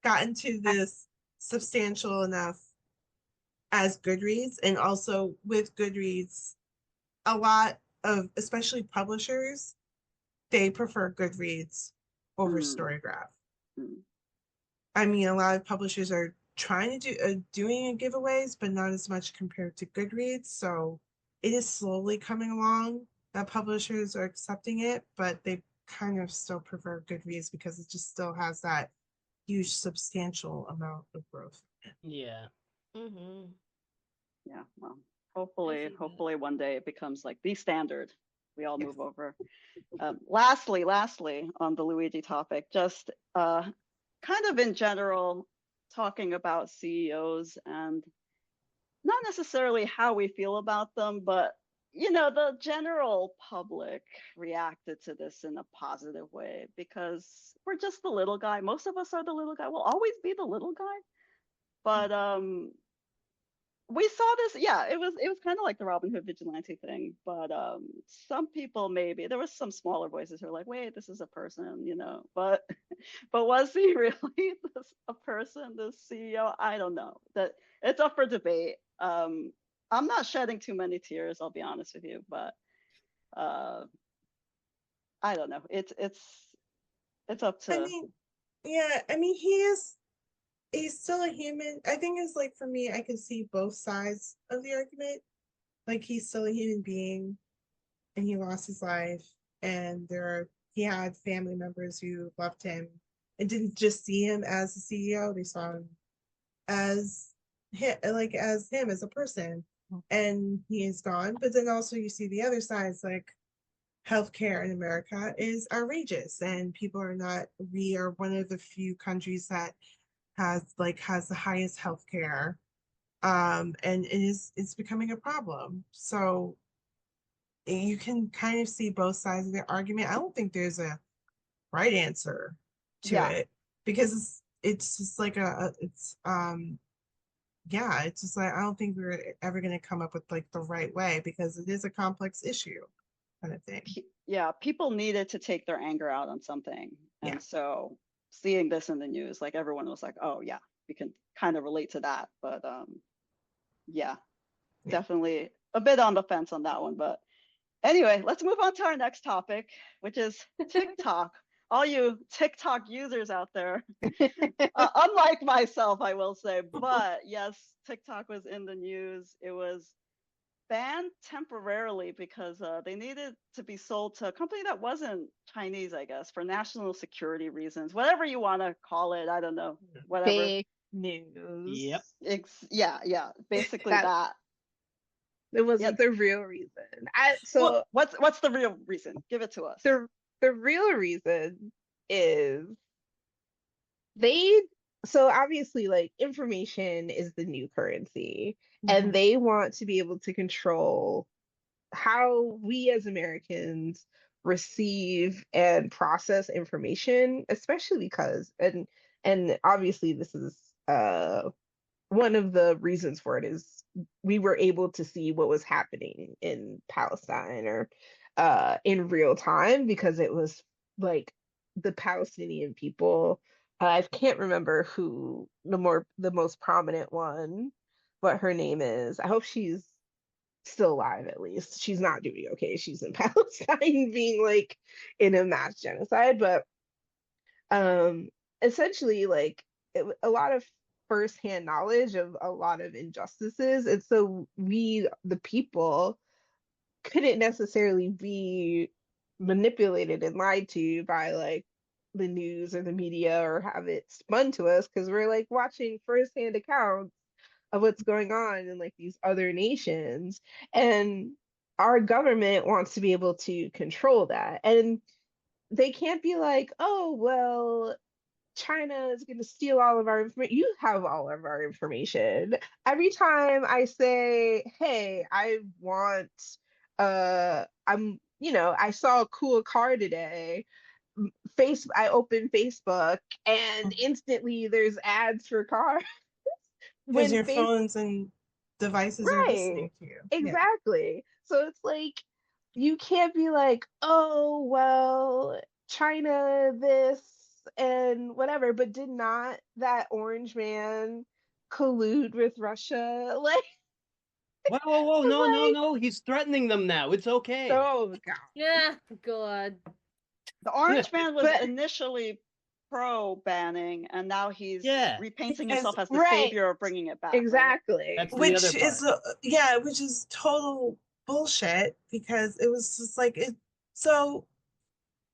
gotten to this substantial enough as Goodreads, and also with Goodreads, a lot of especially publishers, they prefer Goodreads over Mm, Storygraph. mm. I mean, a lot of publishers are trying to do doing giveaways, but not as much compared to Goodreads. So it is slowly coming along that publishers are accepting it, but they kind of still prefer Goodreads because it just still has that huge, substantial amount of growth. Yeah. Mm-hmm. Yeah, well, I hopefully, see that. hopefully one day it becomes like the standard. We all Yes. move over. Lastly, on the Luigi topic, just kind of in general, talking about CEOs and not necessarily how we feel about them, but the general public reacted to this in a positive way because we're just the little guy. Most of us are the little guy. We'll always be the little guy. But we saw this, yeah, it was kind of like the Robin Hood vigilante thing, but some people, maybe there was some smaller voices who were like, wait, this is a person, but was he really a person, this CEO? I don't know. That It's up for debate. I'm not shedding too many tears, I'll be honest with you, but uh I don't know. It's up I to. mean, yeah, I mean, he's still a human. I think it's like for me, I can see both sides of the argument. Like he's still a human being and he lost his life, and he had family members who loved him and didn't just see him as a CEO, they saw him as him as a person, and he is gone. But then also you see the other sides, like healthcare in America is outrageous, and people are not. We are one of the few countries that has the highest healthcare, and it's becoming a problem. So you can kind of see both sides of the argument. I don't think there's a right answer to Yeah, it because it's just like it's yeah, it's just like I don't think we're ever going to come up with like the right way because it is a complex issue kind of thing. yeah, people needed to take their anger out on something. Yeah. And so seeing this in the news, like everyone was like, oh yeah, we can kind of relate to that. But yeah, Yeah. definitely a bit on the fence on that one. But anyway, let's move on to our next topic, which is TikTok. All you TikTok users out there, unlike myself, I will say, but yes, TikTok was in the news. It was banned temporarily because they needed to be sold to a company that wasn't Chinese, I guess, for national security reasons, whatever you want to call it. I don't know, whatever. Fake news. Yep. Yeah, basically That that. it Yeah. wasn't the real reason. Well, So what's the real reason? Give it to us. the real reason is they so obviously like information is the new currency, and Mhm. they want to be able to control how we as Americans receive and process information, especially because and obviously this is one of the reasons for it is we were able to see what was happening in Palestine or in real time because it was like the Palestinian people. I can't remember who the most prominent one, what her name is. I hope she's still alive at least. She's not doing okay. She's in Palestine being like in a mass genocide, but um essentially like a lot of firsthand knowledge of a lot of injustices, and so we the people couldn't necessarily be manipulated and lied to by like the news or the media or have it spun to us because we're like watching firsthand accounts of what's going on in like these other nations, and our government wants to be able to control that, and they can't be like, oh well, China is going to steal all of our information. You have all of our information. Every time I say, hey, I want, I saw a cool car today. I open Facebook and instantly there's ads for cars Because when your face phones and devices are right. listening to you. Yeah. Exactly. So it's like you can't be like, oh, well, China this and whatever, but did not that orange man collude with Russia. Like, Whoa, it's like, no. He's threatening them now. It's okay. oh god. Yeah, God. The Orange Man was But initially pro banning, and now he's Yeah, repainting Because himself as the right, savior of bringing it back, right? exactly. that's the other which part. is which is total bullshit because it was just like it. So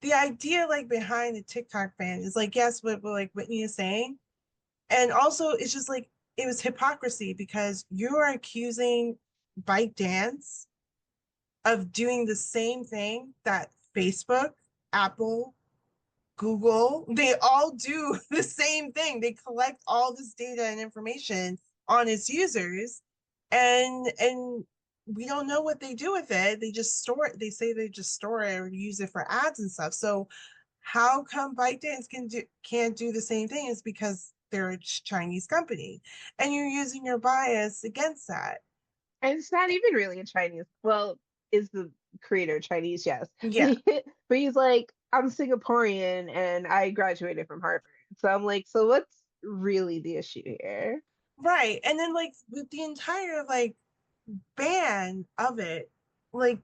the idea like behind the TikTok ban is like yes, what like Whitney is saying, and also it's just like it was hypocrisy because you are accusing ByteDance of doing the same thing that Facebook, Apple, Google, they all do the same thing. They collect all this data and information on its users, and we don't know what they do with it. They just store it. They say they just store it or use it for ads and stuff. So how come ByteDance can't do the same thing? Is because they're a Chinese company, and you're using your bias against that. And it's not even really a Chinese. Well, is the creator Chinese? Yes. Yeah, But he's like, I'm Singaporean and I graduated from Harvard. So I'm like, so what's really the issue here? right. And then like with the entire like ban of it, like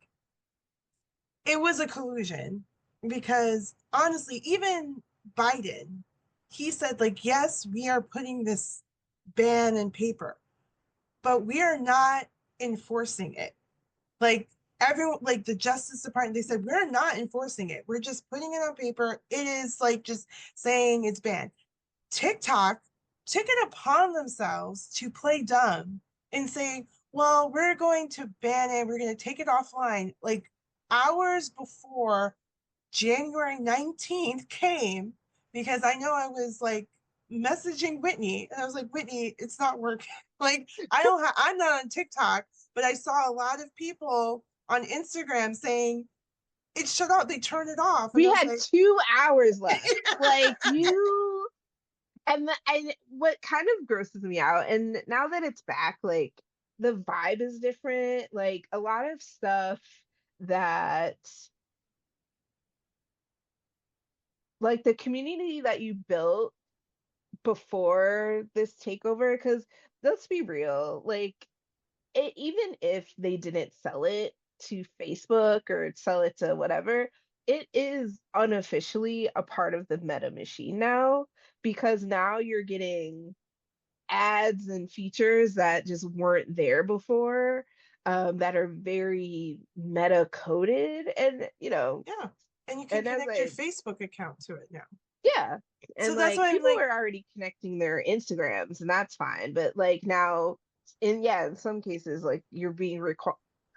it was a collusion because honestly, even Biden, he said, like, yes, we are putting this ban in paper, but we are not enforcing it. Like, everyone, like the Justice Department, they said, we're not enforcing it. We're just putting it on paper. It is like just saying it's banned. TikTok took it upon themselves to play dumb and say, well, we're going to ban it. We're going to take it offline. Like hours before January 19th came, because I know I was like messaging Whitney and I was like, Whitney, it's not working. Like, I'm not on TikTok, but I saw a lot of people on Instagram saying it shut off. They turned it off. And We I was had like, 2 hours left. Like you and what kind of grosses me out, and now that it's back, like the vibe is different. Like a lot of stuff that like the community that you built before this takeover, because let's be real, like even if they didn't sell it to Facebook or sell it to whatever, it is unofficially a part of the meta machine now, because now you're getting ads and features that just weren't there before, that are very meta coded, and yeah. And you can and as connect your I Facebook account to it now. yeah, So and that's like why I'm people like, are already connecting their Instagrams, and that's fine. But like now, in some cases, like you're being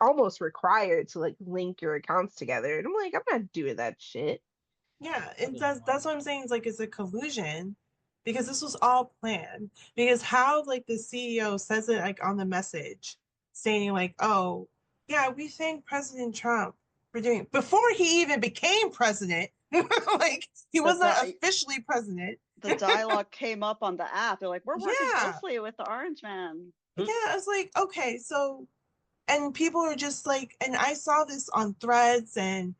almost required to like link your accounts together, and I'm like, I'm not doing that shit. yeah, that's what I'm saying is like it's a collusion because this was all planned. Because how like the CEO says it like on the message, saying like, oh, yeah, we thank President Trump for doing before he even became president. Like he The was not di- officially president. the dialogue came up on the app. They're like, we're working Yeah. closely with the Orange Man. Yeah, I was like, okay, so and people are just like, and I saw this on threads and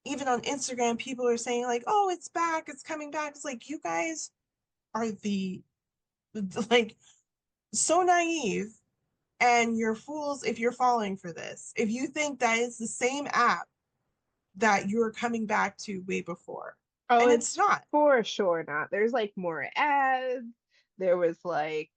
even on Instagram, people are saying like, "Oh, it's back, it's coming back." It's like you guys are like so naive, and you're fools if you're falling for this. If you think that it's the same app that you're coming back to way before, Oh, and it's it's not. for sure not. There's like more ads. There was like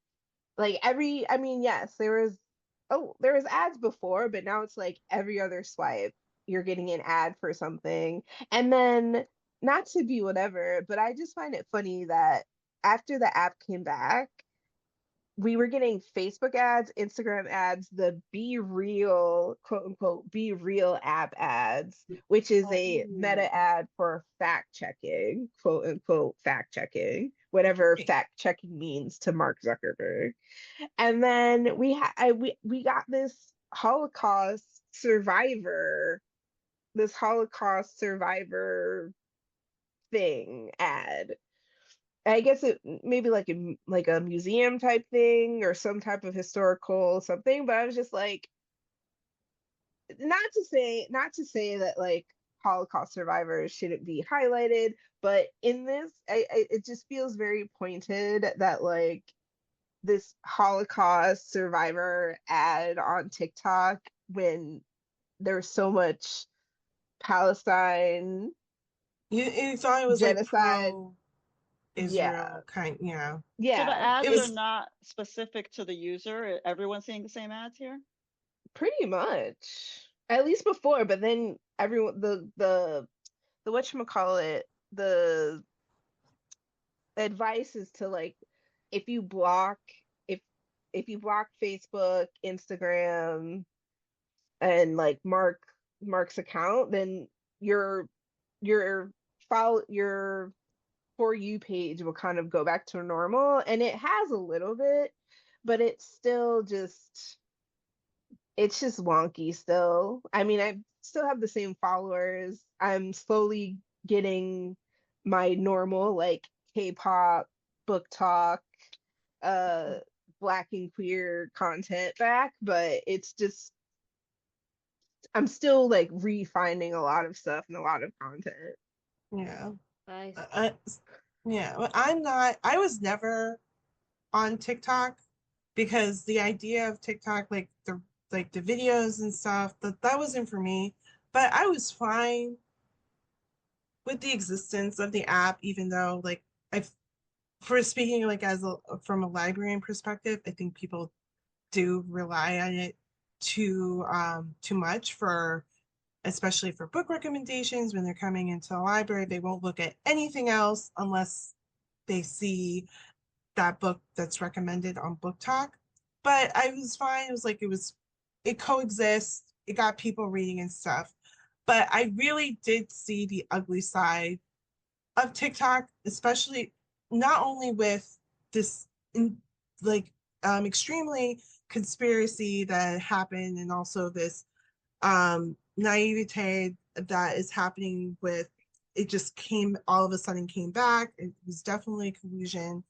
every, I mean, yes, there was ads before, but now it's like every other swipe you're getting an ad for something. And then, not to be whatever, but I just find it funny that after the app came back, we were getting Facebook ads, Instagram ads, the Be Real, quote unquote, Be Real app ads, which is a Oh, meta ad for fact checking, quote unquote, fact checking, whatever right. fact checking means to Mark Zuckerberg. And then we got survivor, this Holocaust survivor thing ad. I guess it maybe like a museum type thing or some type of historical something, but I was just like, not to say that like Holocaust survivors shouldn't be highlighted, but in this, it just feels very pointed that like this Holocaust survivor ad on TikTok when there's so much Palestine You thought it was like genocide. pro Yeah. Israel kind, yeah. So the Yeah. It ads are was not specific to the user. Everyone's seeing the same ads here. Pretty much. At least before, but then everyone the whatchamacallit, the advice is to like if you block if if you block Facebook, Instagram, and like Mark's account, then your your your For You page will kind of go back to normal. And it has a little bit, but it's just wonky still. I mean, I still have the same followers. I'm slowly getting my normal like K-pop, book talk, uh black and queer content back, but it's just I'm still like refinding a lot of stuff and a lot of content. yeah. Nice. Yeah, but I was never on TikTok because the idea of TikTok, like the videos and stuff, that wasn't for me. But I was fine with the existence of the app, even though like I, for speaking like from a librarian perspective, I think people do rely on it too much for, especially for book recommendations. When they're coming into the library, they won't look at anything else unless they see that book that's recommended on Book Talk. But I was fine. It coexists. It got people reading and stuff. But I really did see the ugly side of TikTok, especially not only with this like extremely conspiracy that happened, and also this naivete that is happening with it. Just came all of a sudden came back. It was definitely a collusion.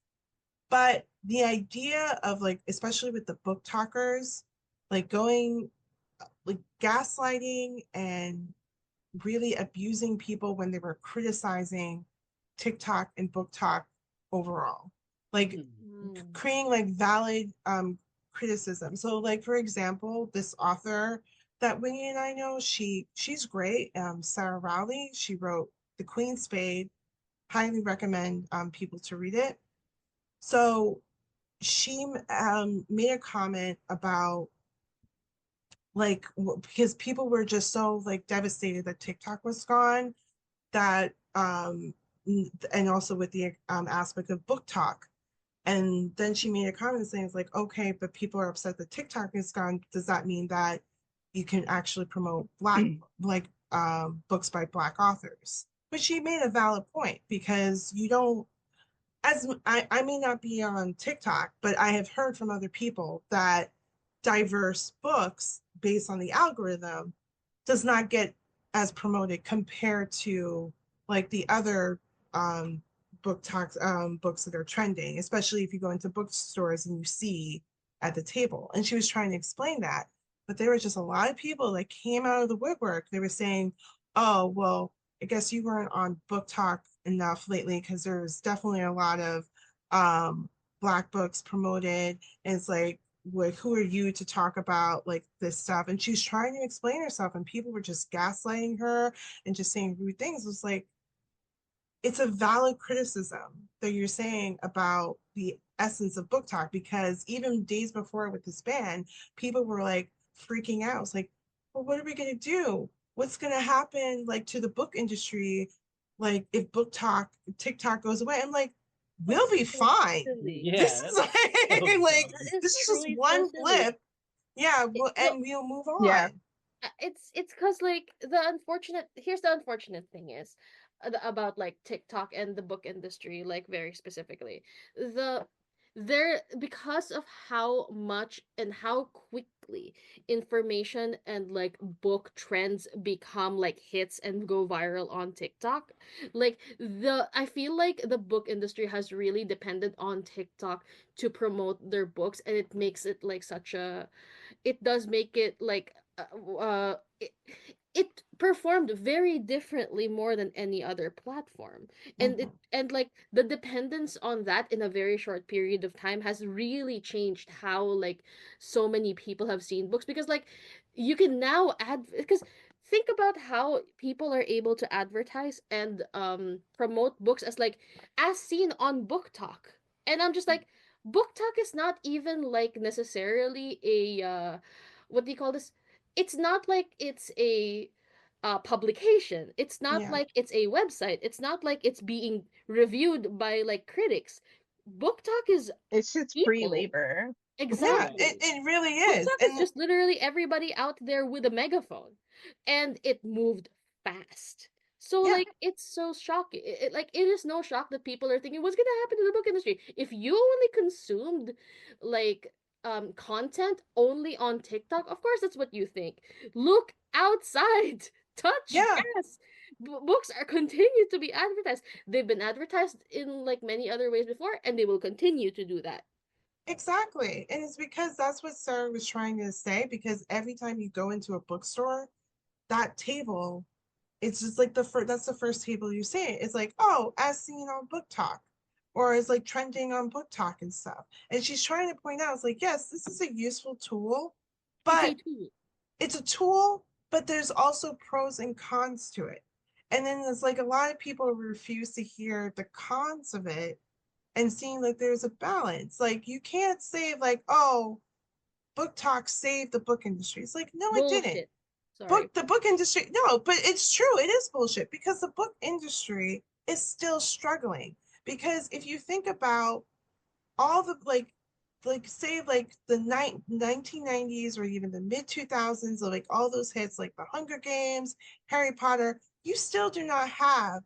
But the idea of like, especially with the book talkers, like going like gaslighting and really abusing people when they were criticizing TikTok and book talk overall, like Mm. creating like valid criticism. So like for example, this author that Winnie and I know, she's great. Sarah Rowley, she wrote The Queen's Spade. Highly recommend people to read it. So she made a comment about like because people were just so like devastated that TikTok was gone, that and also with the aspect of book talk. And then she made a comment saying, it's like, okay, but people are upset that TikTok is gone. Does that mean that you can actually promote black like books by black authors? But she made a valid point, because you don't, as I may not be on TikTok, but I have heard from other people that diverse books based on the algorithm does not get as promoted compared to like the other um, books that are trending, especially if you go into bookstores and you see at the table. And she was trying to explain that, but there were just a lot of people that came out of the woodwork. They were saying, "Oh, well, I guess you weren't on Book Talk enough lately, because there's definitely a lot of black books promoted." And it's like, who are you to talk about like this stuff? And she's trying to explain herself, and people were just gaslighting her and just saying rude things. It was like, it's a valid criticism that you're saying about the essence of book talk, because even days before with this ban, people were like freaking out. It's like, well, what are we going to do? What's going to happen like to the book industry? Like if book talk, TikTok goes away, I'm like, we'll be So fine. silly. This Yeah, is that's like, so like That dumb. is this is just truly so one silly. blip. Yeah, It, well, no, and we'll move Yeah. on. it's because like here's the unfortunate thing is about like TikTok and the book industry, like very specifically. The there Because of how much and how quickly information and like book trends become like hits and go viral on TikTok. Like the I feel like the book industry has really depended on TikTok to promote their books, and it makes it like such a it does make it like uh, uh it, it performed very differently more than any other platform. And Mhm. like the dependence on that in a very short period of time has really changed how like so many people have seen books, because like you can now add, because think about how people are able to advertise and promote books as like as seen on Book Talk. And I'm just like, Book Talk is not even like necessarily a what do you call this? It's not like it's a publication. It's not Yeah. like it's a website. It's not like it's being reviewed by like critics. Book Talk is It's just free people. labor. Yeah, Exactly. it really Book is. Talk is And just literally everybody out there with a megaphone. And it moved fast. So yeah, like it's so shocking. Like it is no shock that people are thinking what's gonna happen to the book industry. If you only consumed like content only on TikTok, of course that's what you think. Look outside. Touch yeah, grass. Books are continued to be advertised. They've been advertised in like many other ways before, and they will continue to do that. exactly. And it's because that's what Sarah was trying to say. Because every time you go into a bookstore, that table, it's just like the first, that's the first table you see. It's like, oh, as seen on Book Talk, or it's like trending on Book Talk and stuff. And she's trying to point out, it's like, yes, this is a useful tool, It's a but tool. it's a tool, but there's also pros and cons to it. And then it's like a lot of people refuse to hear the cons of it and seeing that there's a balance. Like you can't say like, oh, Book Talk saved the book industry. It's like, no, it didn't. Bullshit. Sorry. The book industry, no, but it's true. It is bullshit because the book industry is still struggling. Because if you think about all the like say like the 1990s or even the mid 2000s, like all those hits like the Hunger Games, Harry Potter, you still do not have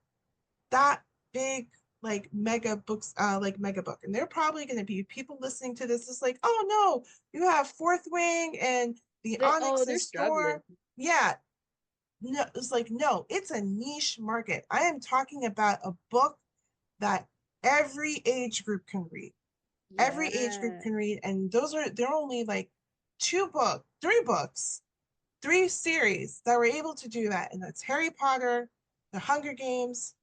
that big like mega books, like mega book. And they're probably going to be people listening to this is like, oh no, you have Fourth Wing and the Onyx They're and struggling. Storm. Yeah, no, it's like, no, it's a niche market. I am talking about a book that every age group can read. Every age group Yeah. can read, and they're only like three books, three series that were able to do that, and that's Harry Potter, The Hunger Games,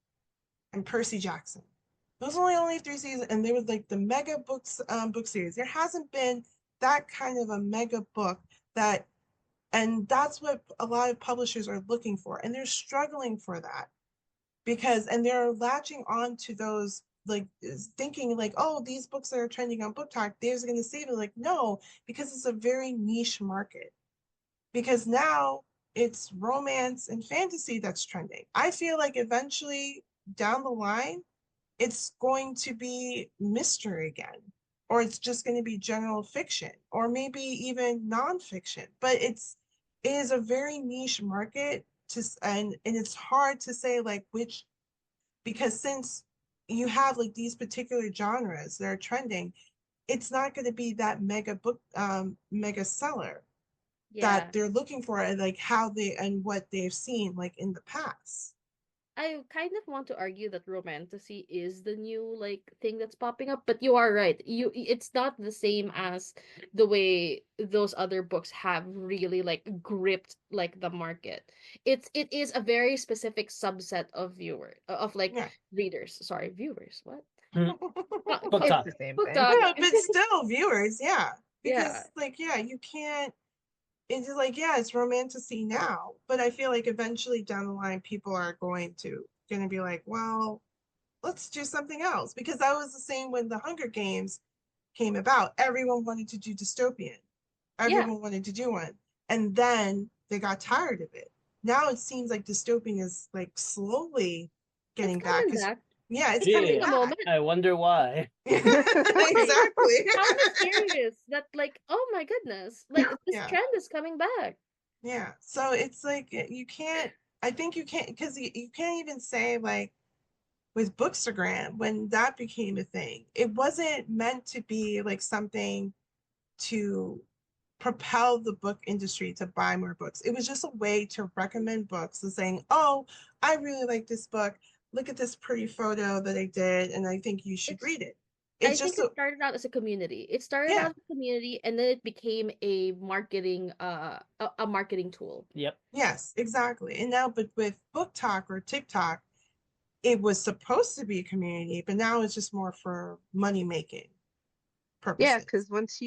and Percy Jackson. Those are only three seasons, and they were like the mega books, book series. There hasn't been that kind of a mega book that, and that's what a lot of publishers are looking for, and they're struggling for that because, and they're latching on to those like thinking like, oh, these books that are trending on Book Talk, they're going to save it. Like, no, because it's a very niche market. Because now it's romance and fantasy that's trending. I feel like eventually down the line, it's going to be mystery again, or it's just going to be general fiction, or maybe even nonfiction. But it is a very niche market to, and it's hard to say like which, because since you have like these particular genres that are trending, it's not going to be that mega book, mega seller that Yeah. they're looking for, and like how they and what they've seen like in the past. I kind of want to argue that romantasy is the new like thing that's popping up, but you are right. It's not the same as the way those other books have really like gripped like the market. It is a very specific subset of of like Yeah. readers. Sorry, viewers. What? Book It's It's Talk. the same Book thing. Talk. Yeah, but still viewers, yeah. Yeah. Because like, yeah, you can't, it's like, yeah, it's romantasy now, but I feel like eventually down the line people are going to be like, well, let's do something else, because that was the same when the Hunger Games came about. Everyone wanted to do dystopian. Yeah. Everyone wanted to do one. And then they got tired of it. Now it seems like dystopian is like slowly It's getting back coming because, back. yeah, it's It's coming having a Yeah, back. moment. I wonder why. Why? Exactly. How mysterious that like, oh my goodness, like this Yeah. trend is coming back. Yeah. So it's like you can't, I think you can't, because you can't even say like with Bookstagram, when that became a thing, it wasn't meant to be like something to propel the book industry to buy more books. It was just a way to recommend books and saying, oh, I really like this book. Look at this pretty photo that I did, and I think you should It's read it. I It's think just it started out as a community. It started yeah, out as a community and then it became a marketing a marketing tool. Yep. yes, exactly. And now, but with book talk or TikTok, it was supposed to be a community, but now it's just more for money making Yeah, purposes. because once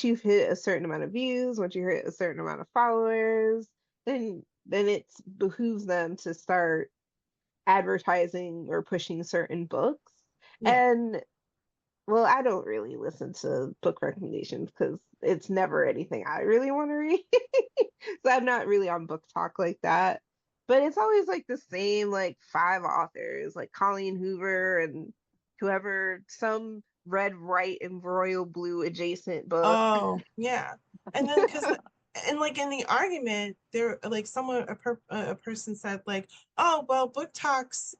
you've hit a certain amount of views, once you hit a certain amount of followers, then it behooves them to start advertising or pushing certain books. Yeah. And well, I don't really listen to book recommendations because it's never anything I really want to read. So I'm not really on book talk like that. But it's always like the same like five authors, like Colleen Hoover and whoever, some red, white, and royal blue adjacent book. Oh, yeah. And then because and like in the argument, there like someone a person said like, oh well, book talks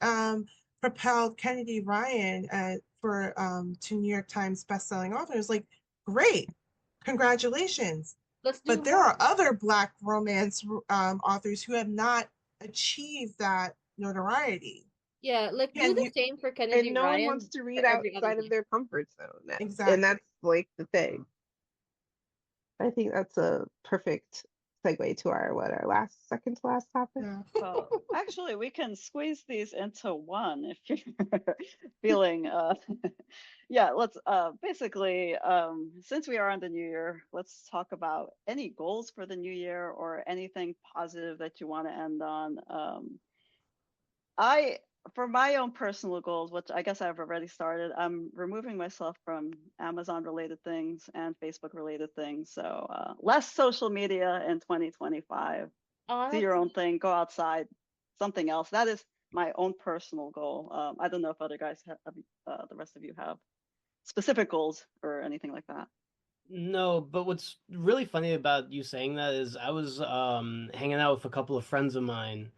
propelled Kennedy Ryan for to New York Times bestselling authors. Like, great, congratulations. Let's do But there more. are other Black romance authors who have not achieved that notoriety. Yeah, like do And the you same for And Kennedy no one wants Ryan to for read every other outside of name. their comfort zone. And exactly. that's like the thing. I think that's a perfect segue to our last second to last topic. Yeah. Well, actually, we can squeeze these into one if you're feeling yeah, let's basically since we are on the new year, let's talk about any goals for the new year or anything positive that you want to end on. I for my own personal goals, which I guess I've already started, I'm removing myself from Amazon related things and Facebook related things. So less social media in 2025. Do your own Honestly, thing, go outside, something else. That is my own personal goal. I don't know if other guys have, the rest of you have specific goals or anything like that. No, but what's really funny about you saying that is I was hanging out with a couple of friends of mine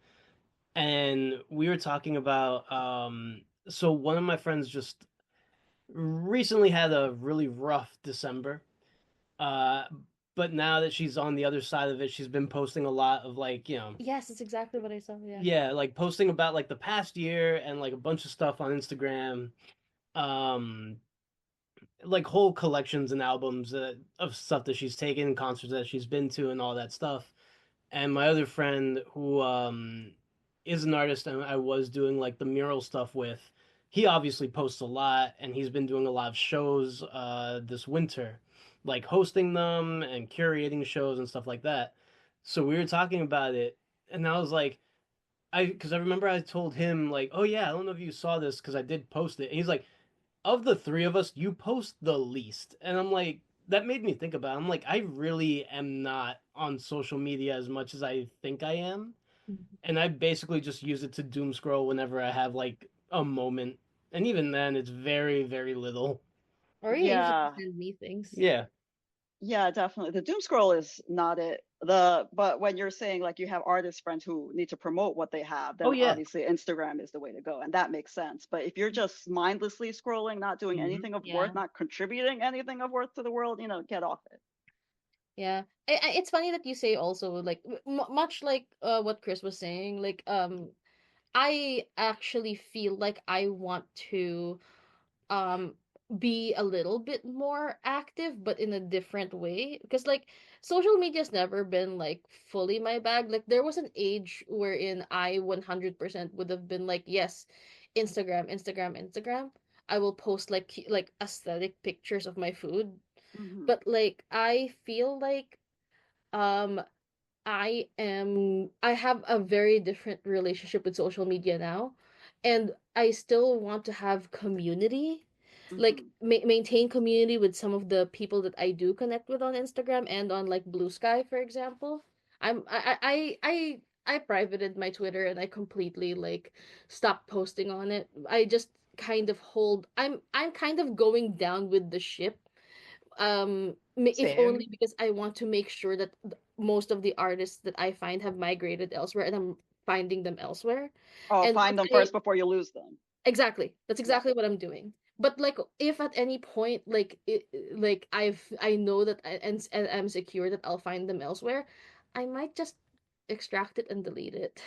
and we were talking about so one of my friends just recently had a really rough December. Uh but now that she's on the other side of it, she's been posting a lot of like, yes, it's exactly what I saw. Yeah. yeah, like posting about like the past year and like a bunch of stuff on Instagram. Um like whole collections and albums of stuff that she's taken, concerts that she's been to, and all that stuff. And my other friend, who is an artist, and I was doing like the mural stuff with, he obviously posts a lot, and he's been doing a lot of shows this winter, like hosting them and curating shows and stuff like that. So we were talking about it, and I was like, because I remember I told him like, oh yeah, I don't know if you saw this because I did post it, and he's like, of the three of us, you post the least. And I'm like, that made me think about it. I'm like, I really am not on social media as much as I think I am. Mhm. And I basically just use it to doom scroll whenever I have like a moment. And even then, it's very, very little. Or you use it to Yeah, send me things. Yeah. yeah, definitely. The doom scroll is not it. But when you're saying like you have artist friends who need to promote what they have, Oh, then yeah. obviously Instagram is the way to go, and that makes sense. But if you're just mindlessly scrolling, not doing Hmm. anything of Yeah. worth, not contributing anything of worth to the world, get off it. Yeah. It's funny that you say also like much like what Chris was saying, like I actually feel like I want to um be a little bit more active but in a different way because like social media's never been like fully my bag. Like there was an age wherein I 100% would have been like, yes, Instagram, Instagram, Instagram. I will post like aesthetic pictures of my food. Hmm. But like I feel like um I have a very different relationship with social media now, and I still want to have community, like Hmm. maintain community with some of the people that I do connect with on Instagram and on like Bluesky, for example. I privated my Twitter and I completely like stopped posting on it. I just kind of hold I'm kind of going down with the ship, if only Same. because I want to make sure that most of the artists that I find have migrated elsewhere and I'm finding them elsewhere. Oh, And find once them I first before you lose them. exactly, that's Yeah. exactly what I'm doing. But like if at any point like like I know that and I'm secure that I'll find them elsewhere, I might just extract it and delete it.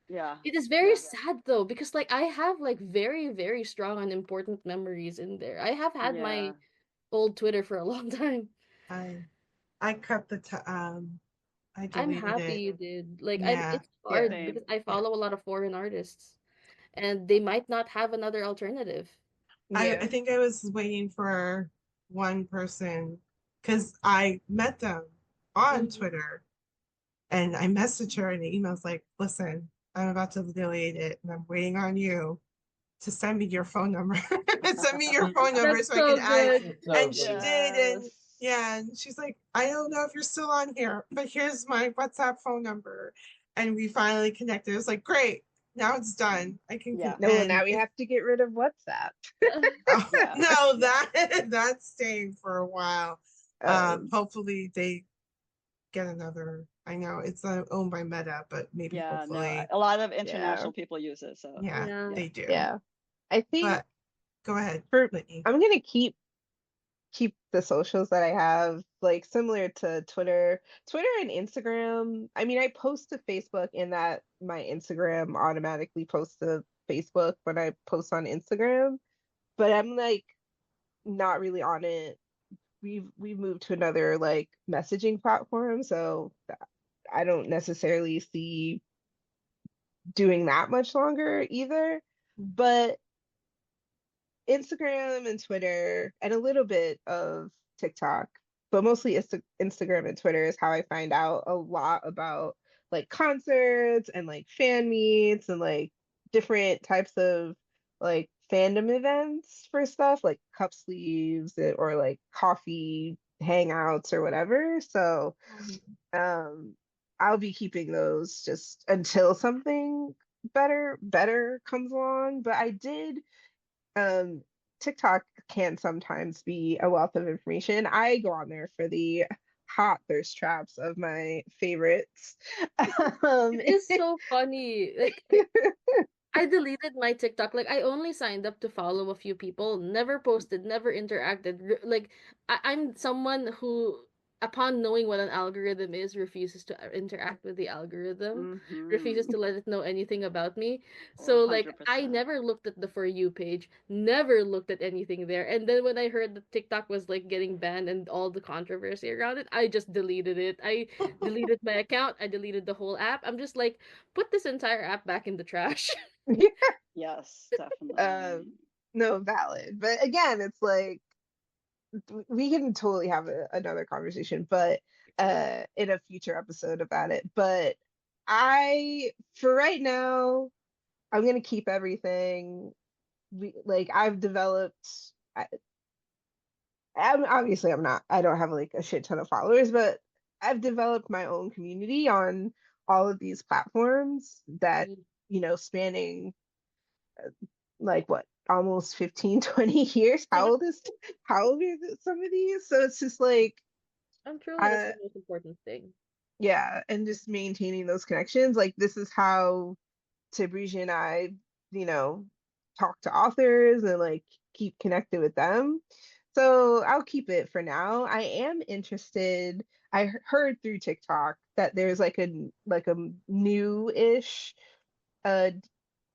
Yeah. It is very Yeah. sad though, because like I have like very, very strong and important memories in there. I have had Yeah. my old Twitter for a long time. I cut I I'm deleted happy it. you did. Like Yeah. it's Yeah. hard Same. because I Yeah. follow a lot of foreign artists and they might not have another alternative. Yeah. I think I was waiting for one person because I met them on Mhm. Twitter and I messaged her in the emails like, listen, I'm about to delete it and I'm waiting on you to send me your phone number. Send me your phone number That's so I can so add. good. So And she good. did. And Yes. yeah, and she's like, I don't know if you're still on here, but here's my WhatsApp phone number. And we finally connected. It was like, great. Now it's done. I can, Yeah. No, well, and now we if, have to get rid of WhatsApp. oh, Yeah. no, Yeah. that's staying for a while. Um, Hopefully they get another. I know it's owned by Meta, but maybe Yeah. No, hopefully, a lot of yeah. international people use it. So yeah, Yeah. yeah. they do. Yeah. I think But go ahead, for Whitney. I'm gonna keep the socials that I have like similar to Twitter and Instagram. I mean, I post to Facebook in that my Instagram automatically posts to Facebook when I post on Instagram, but I'm like not really on it. We've moved to another like messaging platform, so I don't necessarily see doing that much longer either. But Instagram and Twitter and a little bit of TikTok, but mostly Instagram and Twitter is how I find out a lot about like concerts and like fan meets and like different types of like fandom events for stuff like cup sleeves or like coffee hangouts or whatever. So um I'll be keeping those just until something better comes along. But I did um TikTok can sometimes be a wealth of information. I go on there for the hot thirst traps of my favorites. Um, It is so funny. Like I deleted my TikTok. Like I only signed up to follow a few people, never posted, never interacted. Like I'm someone who, upon knowing what an algorithm is, refuses to interact with the algorithm, refuses Mm-hmm. to let it know anything about me. Or So like I 100%. never looked at the For You page, never looked at anything there. And then when I heard that TikTok was like getting banned and all the controversy around it, I just deleted it. I deleted my account. I deleted the whole app. I'm just like, put this entire app back in the trash. Yes, definitely. um, no, valid. But again, it's like we can totally have another conversation, but in a future episode about it. But for right now, I'm gonna keep everything. Like I've developed. I'm not, I don't have like a shit ton of followers, but I've developed my own community on all of these platforms that, spanning like what, almost 15, 20 years. How old are some of these? So it's just like, And truly, that's uh, the most important thing. yeah, and just maintaining those connections. Like this is how Tabrizia and I, you know, talk to authors and like keep connected with them. So I'll keep it for now. I am interested. I heard through TikTok that there's like a new-ish uh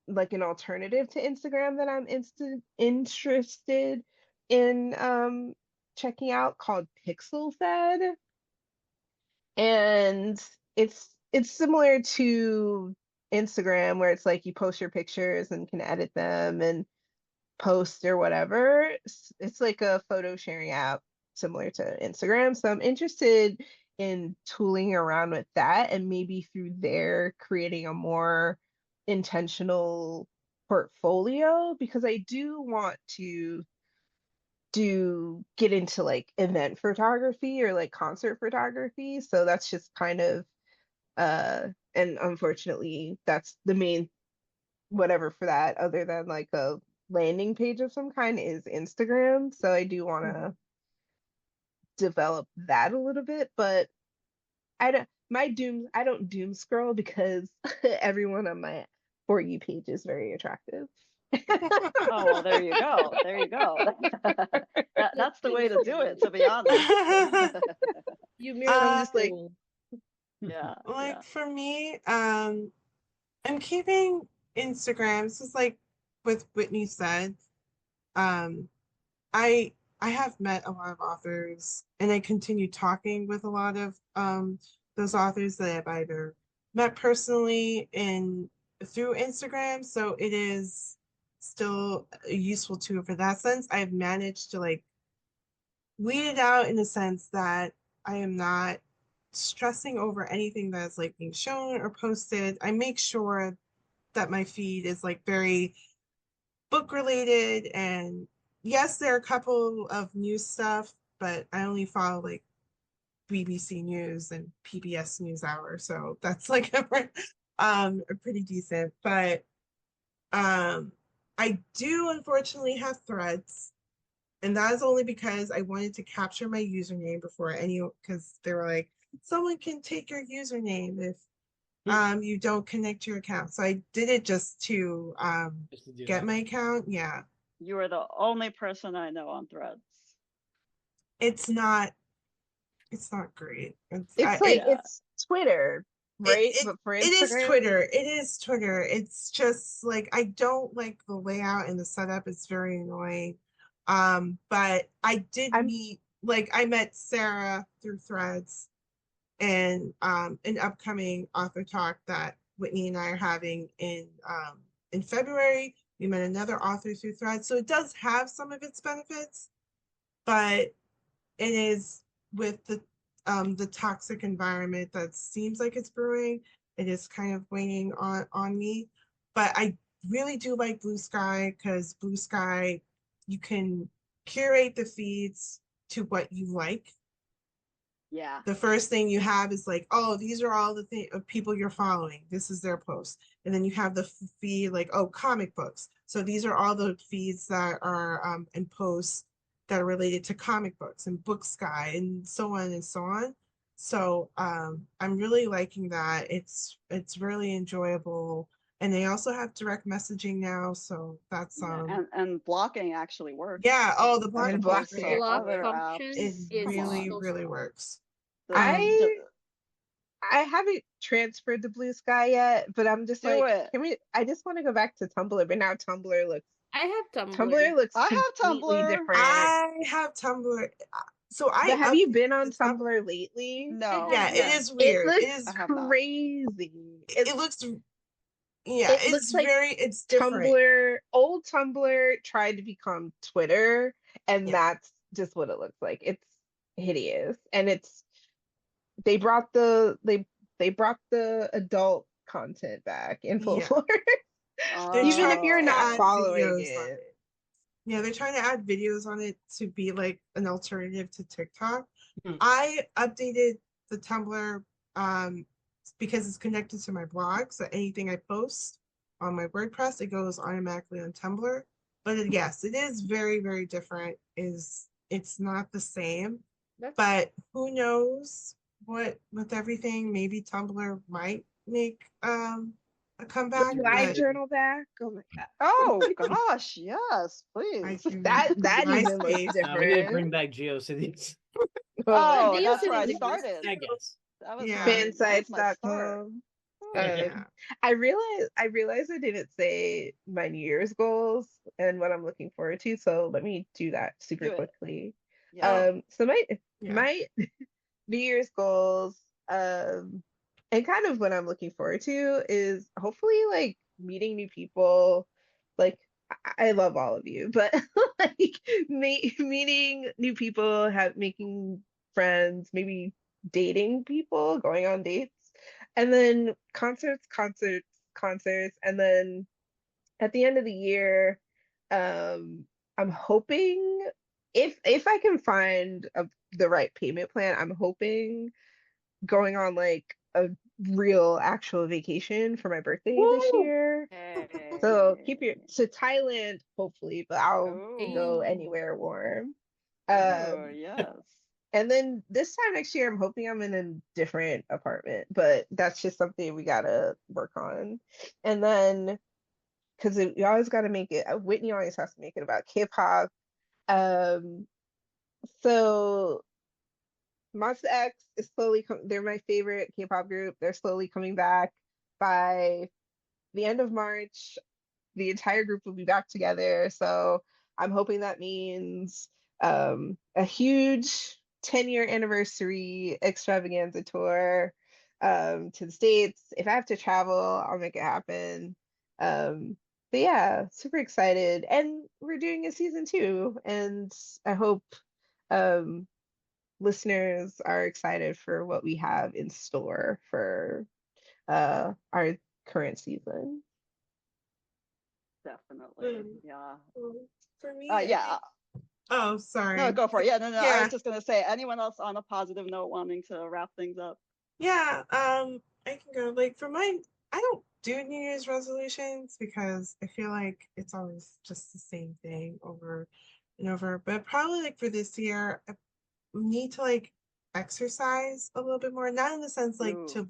like an alternative to Instagram that I'm interested in checking out called Pixel Fed. And it's similar to Instagram where it's like you post your pictures and can edit them and post or whatever. It's like a photo sharing app similar to Instagram. So I'm interested in tooling around with that and maybe through there creating a more intentional portfolio because I do want to get into like event photography or like concert photography. So that's just kind of uh and unfortunately that's the main whatever for that other than like a landing page of some kind is Instagram. So I do want to develop that a little bit, but I don't doom scroll because everyone on my For You page is very attractive. Oh, well, there you go. There you go. Like That's the way to do it, beautiful. to be honest. You mirror I'm uh, just like, people. Yeah, yeah. like for me, I'm keeping Instagram. This is like what Whitney said. Um, I I have met a lot of authors, and I continue talking with a lot of those authors that I've either met personally and through Instagram. So it is still a useful tool for that sense. I've managed to like weed it out in the sense that I am not stressing over anything that's like being shown or posted. I make sure that my feed is like very book related, and yes, there are a couple of news stuff, but I only follow like BBC News and PBS NewsHour, so that's like a pretty decent. But um I do unfortunately have Threads, and that is only because I wanted to capture my username before any, because they were like, someone can take your username if you don't connect your account. So I did it Just to do get that. my account. Yeah. You are the only person I know on Threads. It's not it's not great. It's like Yeah. it's Twitter, right? It But for it is Instagram, Twitter. It is Twitter. It's just like I don't like the layout and the setup. It's very annoying. But I did I'm meet, like I met Sarah through Threads, and an upcoming author talk that Whitney and I are having in February. We met another author through Threads. So it does have some of its benefits, but it is with the toxic environment that seems like it's brewing. It is kind of weighing on me, but I really do like Bluesky, because Bluesky, you can curate the feeds to what you like. Yeah. The first thing you have is like, oh, these are all the of people you're following. This is their post, and then you have the feed like, oh, comic books. So these are all the feeds that are and posts that are related to comic books and Book Sky and so on and so on. So I'm really liking that. It's really enjoyable, and they also have direct messaging now. So that's Yeah. And blocking actually works. yeah. Oh, the and blocking features Opposed blocking to great. Block other function It apps. is Come really on. so really strong. works. Just I haven't transferred to Blue Sky yet, but I'm just do like, it. can we? I just want to go back to Tumblr, but now I have Tumblr Tumblr. looks I have completely Tumblr. different. I have Tumblr. So But I have you updated been on the Tumblr. Tumblr lately? I No. Yeah, it haven't. is It weird. It looks I is. have not. crazy. It looks. Yeah, It looks it's like very. It's different. Old Tumblr tried to become Twitter, and Yeah, that's just what it looks like. It's hideous, and it's they brought they brought the adult content back in full yeah. force, They're even trying if you're to not Oh. add following videos on it. it. Yeah, they're trying to add videos on it to be like an alternative to TikTok. Hmm. I updated the Tumblr um because it's connected to my blog, so anything I post on my WordPress, it goes automatically on Tumblr. But yes, it is very, very different. Is It's not the same, That's but who knows what with everything, maybe Tumblr might make a comeback, bring live but journal back. Oh my god. Oh gosh, yes, I please. can That even looks MySpace. We need to different. bring back GeoCities. Oh my Oh, that's where I GeoCities god. is started. I guess. Yeah, That was my start. Fansites.com. Oh. yeah. I realized I didn't say my New Year's goals and what I'm looking forward to, so let me do that super Do it. quickly. Yeah. So my Yeah. my New Year's goals, and kind of what I'm looking forward to is hopefully like meeting new people. Like I love all of you, but like meeting new people, making friends, maybe dating people, going on dates, and then concerts, and then at the end of the year, I'm hoping if I can find the right payment plan, I'm hoping going on like a real actual vacation for my birthday this Woo! year. So keep your to Thailand, hopefully, but I'll go Oh. Hey. anywhere warm. Oh, Um, yes. and then this time next year, I'm hoping I'm in a different apartment, but that's just something we gotta work on. And then, because you always gotta make it, Whitney always has to make it about K-pop. Um, so Monsta X is they're my favorite K-pop group. They're slowly coming back by the end of March, the entire group will be back together. So I'm hoping that means a huge 10-year anniversary extravaganza tour to the States. If I have to travel, I'll make it happen. But yeah, super excited. And we're doing a season 2, and I hope um, listeners are excited for what we have in store for our current season. Definitely. Mm. Yeah. For me, I Yeah. think... Oh, sorry. No, go for it. Yeah, no. I Yeah. was just gonna say, anyone else on a positive note wanting to wrap things up? Yeah, I can go. Like for mine, I don't do New Year's resolutions because I feel like it's always just the same thing over and over. But probably like for this year, I need to like exercise a little bit more. Not in the sense like Ooh.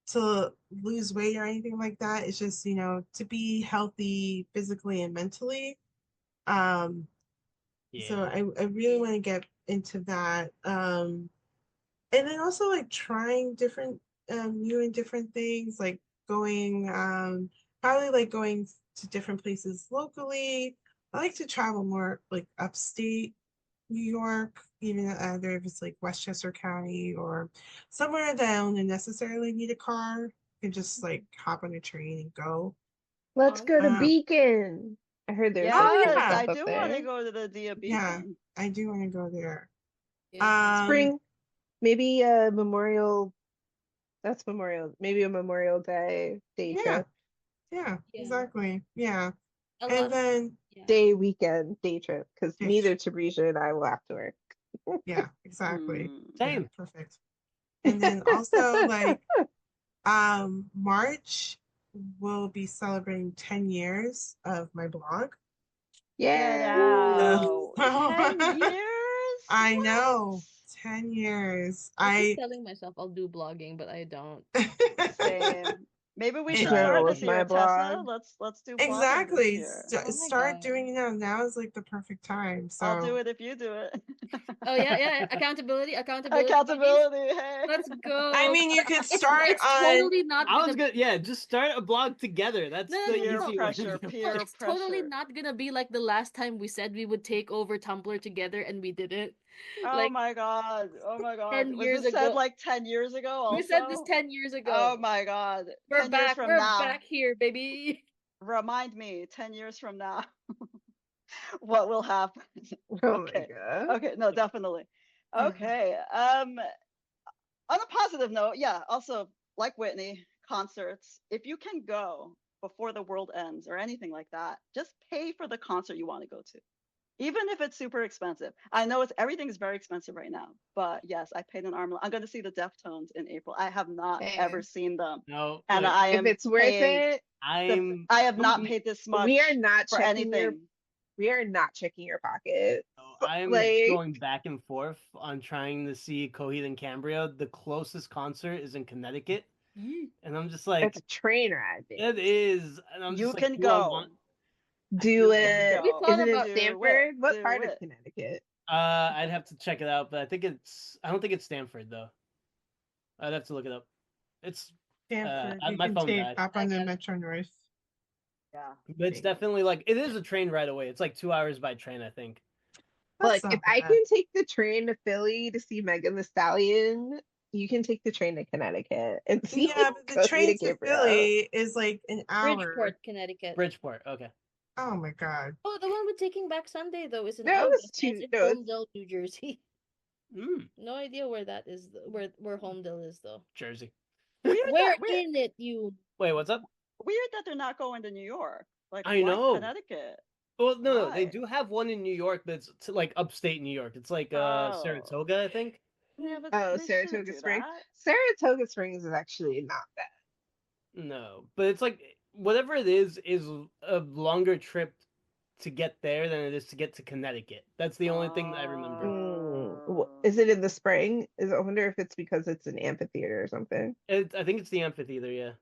to lose weight or anything like that. It's just, to be healthy physically and mentally. Um, so Yeah. I really want to get into that. And then also like trying different new and different things, like going probably like going to different places locally. I like to travel more like upstate New York, even either if it's like Westchester County or somewhere that I don't necessarily need a car. You can just like hop on a train and go. Let's go to Um, Beacon. I heard there's some oh cool Yes, yeah, stuff I up do want to there. go to the Dia yeah, Beacon. I do want to go there. Yeah. Spring, maybe a Memorial. That's Memorial. Maybe a Memorial day Yeah, trip, yeah, Yeah. exactly. Yeah. A And lot. then Yeah. weekend day trip, because yeah, neither Tabrizia and I will have to work. yeah, exactly. Yeah, Same. perfect. And then also like March will be celebrating 10 years of my blog. Get Yay! out. So 10 years? I know, What? 10 years. I keep telling myself I'll do blogging, but I don't. Same. Maybe we should It's Try it start one Journal is this day. my year, Tessa. blog. Let's do blogging this exactly. year. Oh my Start God. doing it now. Now is like the perfect time. I'll do So it if you do it. Oh yeah. Accountability, buddies. Accountability. Hey. Let's I go. mean, you could It's start it's on... totally not I was gonna gonna, yeah, just start a blog together. That's no no the no no Peer no. easy way to pressure, do No, peer it's totally pressure. not gonna be like the last time we said we would take over Tumblr together and we did it. Oh Like my God. Oh my God. 10 Was years this said ago. like 10 years ago We said this also? 10 years Oh ago. my God. We're 10 years back. from We're now. back here, baby. Remind me 10 years from now what will happen. Oh my Okay. god. Okay. No, definitely. Okay. On a positive note, yeah, also like Whitney, concerts, if you can go before the world ends or anything like that, just pay for the concert you want to go to. Even if it's super expensive. I know everything is very expensive right now, but yes, I paid an arm. I'm going to see the Deftones in April. I have not ever Hey, seen them, No, and look, if it's worth it, I have not we paid this we are much not for checking your anything. pockets. I'm Like, going back and forth on trying to see Coheed and Cambria. The closest concert is in Connecticut, and I'm just it's like, a train ride, it baby. is, and I'm You just like, can do I go. want? I Do feel You like I can it. We go. Is thought it in about Do it. Stanford? What Do part of it. Connecticut? I'd have to check it out, but I don't think it's Stanford though. I'd have to look it up. It's Stanford, you my can phone take died, hop I on the got it. Metro North. Yeah. but it's definitely like it is a train right away. It's like 2 hours by train, I think. That's Like, if not I bad. can take the train to Philly to see Megan the Stallion, you can take the train to Connecticut and see Yeah, but the Coheed train and to Cambria. Philly is like an hour. Bridgeport, Connecticut. Bridgeport, okay. Oh my God. Oh, the one with Taking Back Sunday though is in No, it was August and it's two. in No, it's Holmdel, New Jersey. Mm, No idea where that is, where Holmdel is though. Jersey. Weird Where that weird in it, you? Wait, what's up? weird that they're not going to New York. Like, I why know. Connecticut? Well, no, they Why? do have one in New York, but it's like upstate New York. It's like Oh. Saratoga, I think. Yeah, but oh, they shouldn't Saratoga do Springs. that. Saratoga Springs is actually not bad. No, but it's like whatever it is a longer trip to get there than it is to get to Connecticut. That's the only thing that I remember. Is it in the spring? I wonder if it's because it's an amphitheater or something. I think it's the amphitheater, yeah.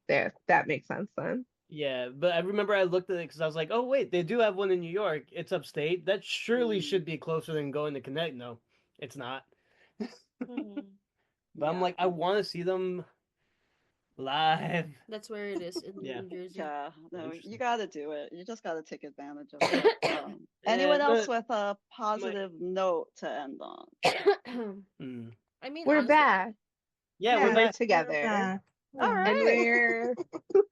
There, that makes sense then. Yeah, but I remember I looked at it because I was like, oh wait, they do have one in New York. It's upstate. That surely Mm, should be closer than going to Connecticut. No, it's not. Mhm. But I'm yeah. like, I want to see them Live. That's where it is in Yeah. New Jersey. Yeah, no, you Interesting. got to do it. You just got to take advantage of it. Anyone Yeah, else but with a positive note to end on? mm. I mean, We're honestly, back Yeah, and we're Yeah, we're back. we're together back. All Yeah. and right.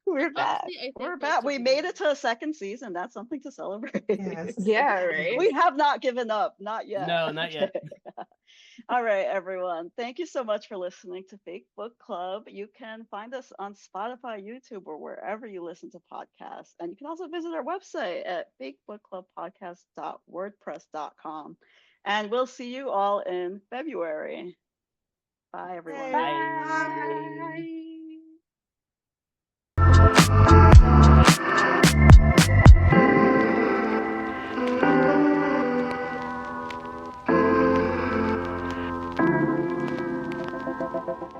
we're back. honestly, I We're think back. that's We okay. made it to a second season. That's something to celebrate. Yes. Yeah, right. We have not given up. Not yet. No, not yet. All right, everyone. Thank you so much for listening to Fake Book Club. You can find us on Spotify, YouTube, or wherever you listen to podcasts. And you can also visit our website at fakebookclubpodcast.wordpress.com. And we'll see you all in February. Bye, everyone. Bye. Bye.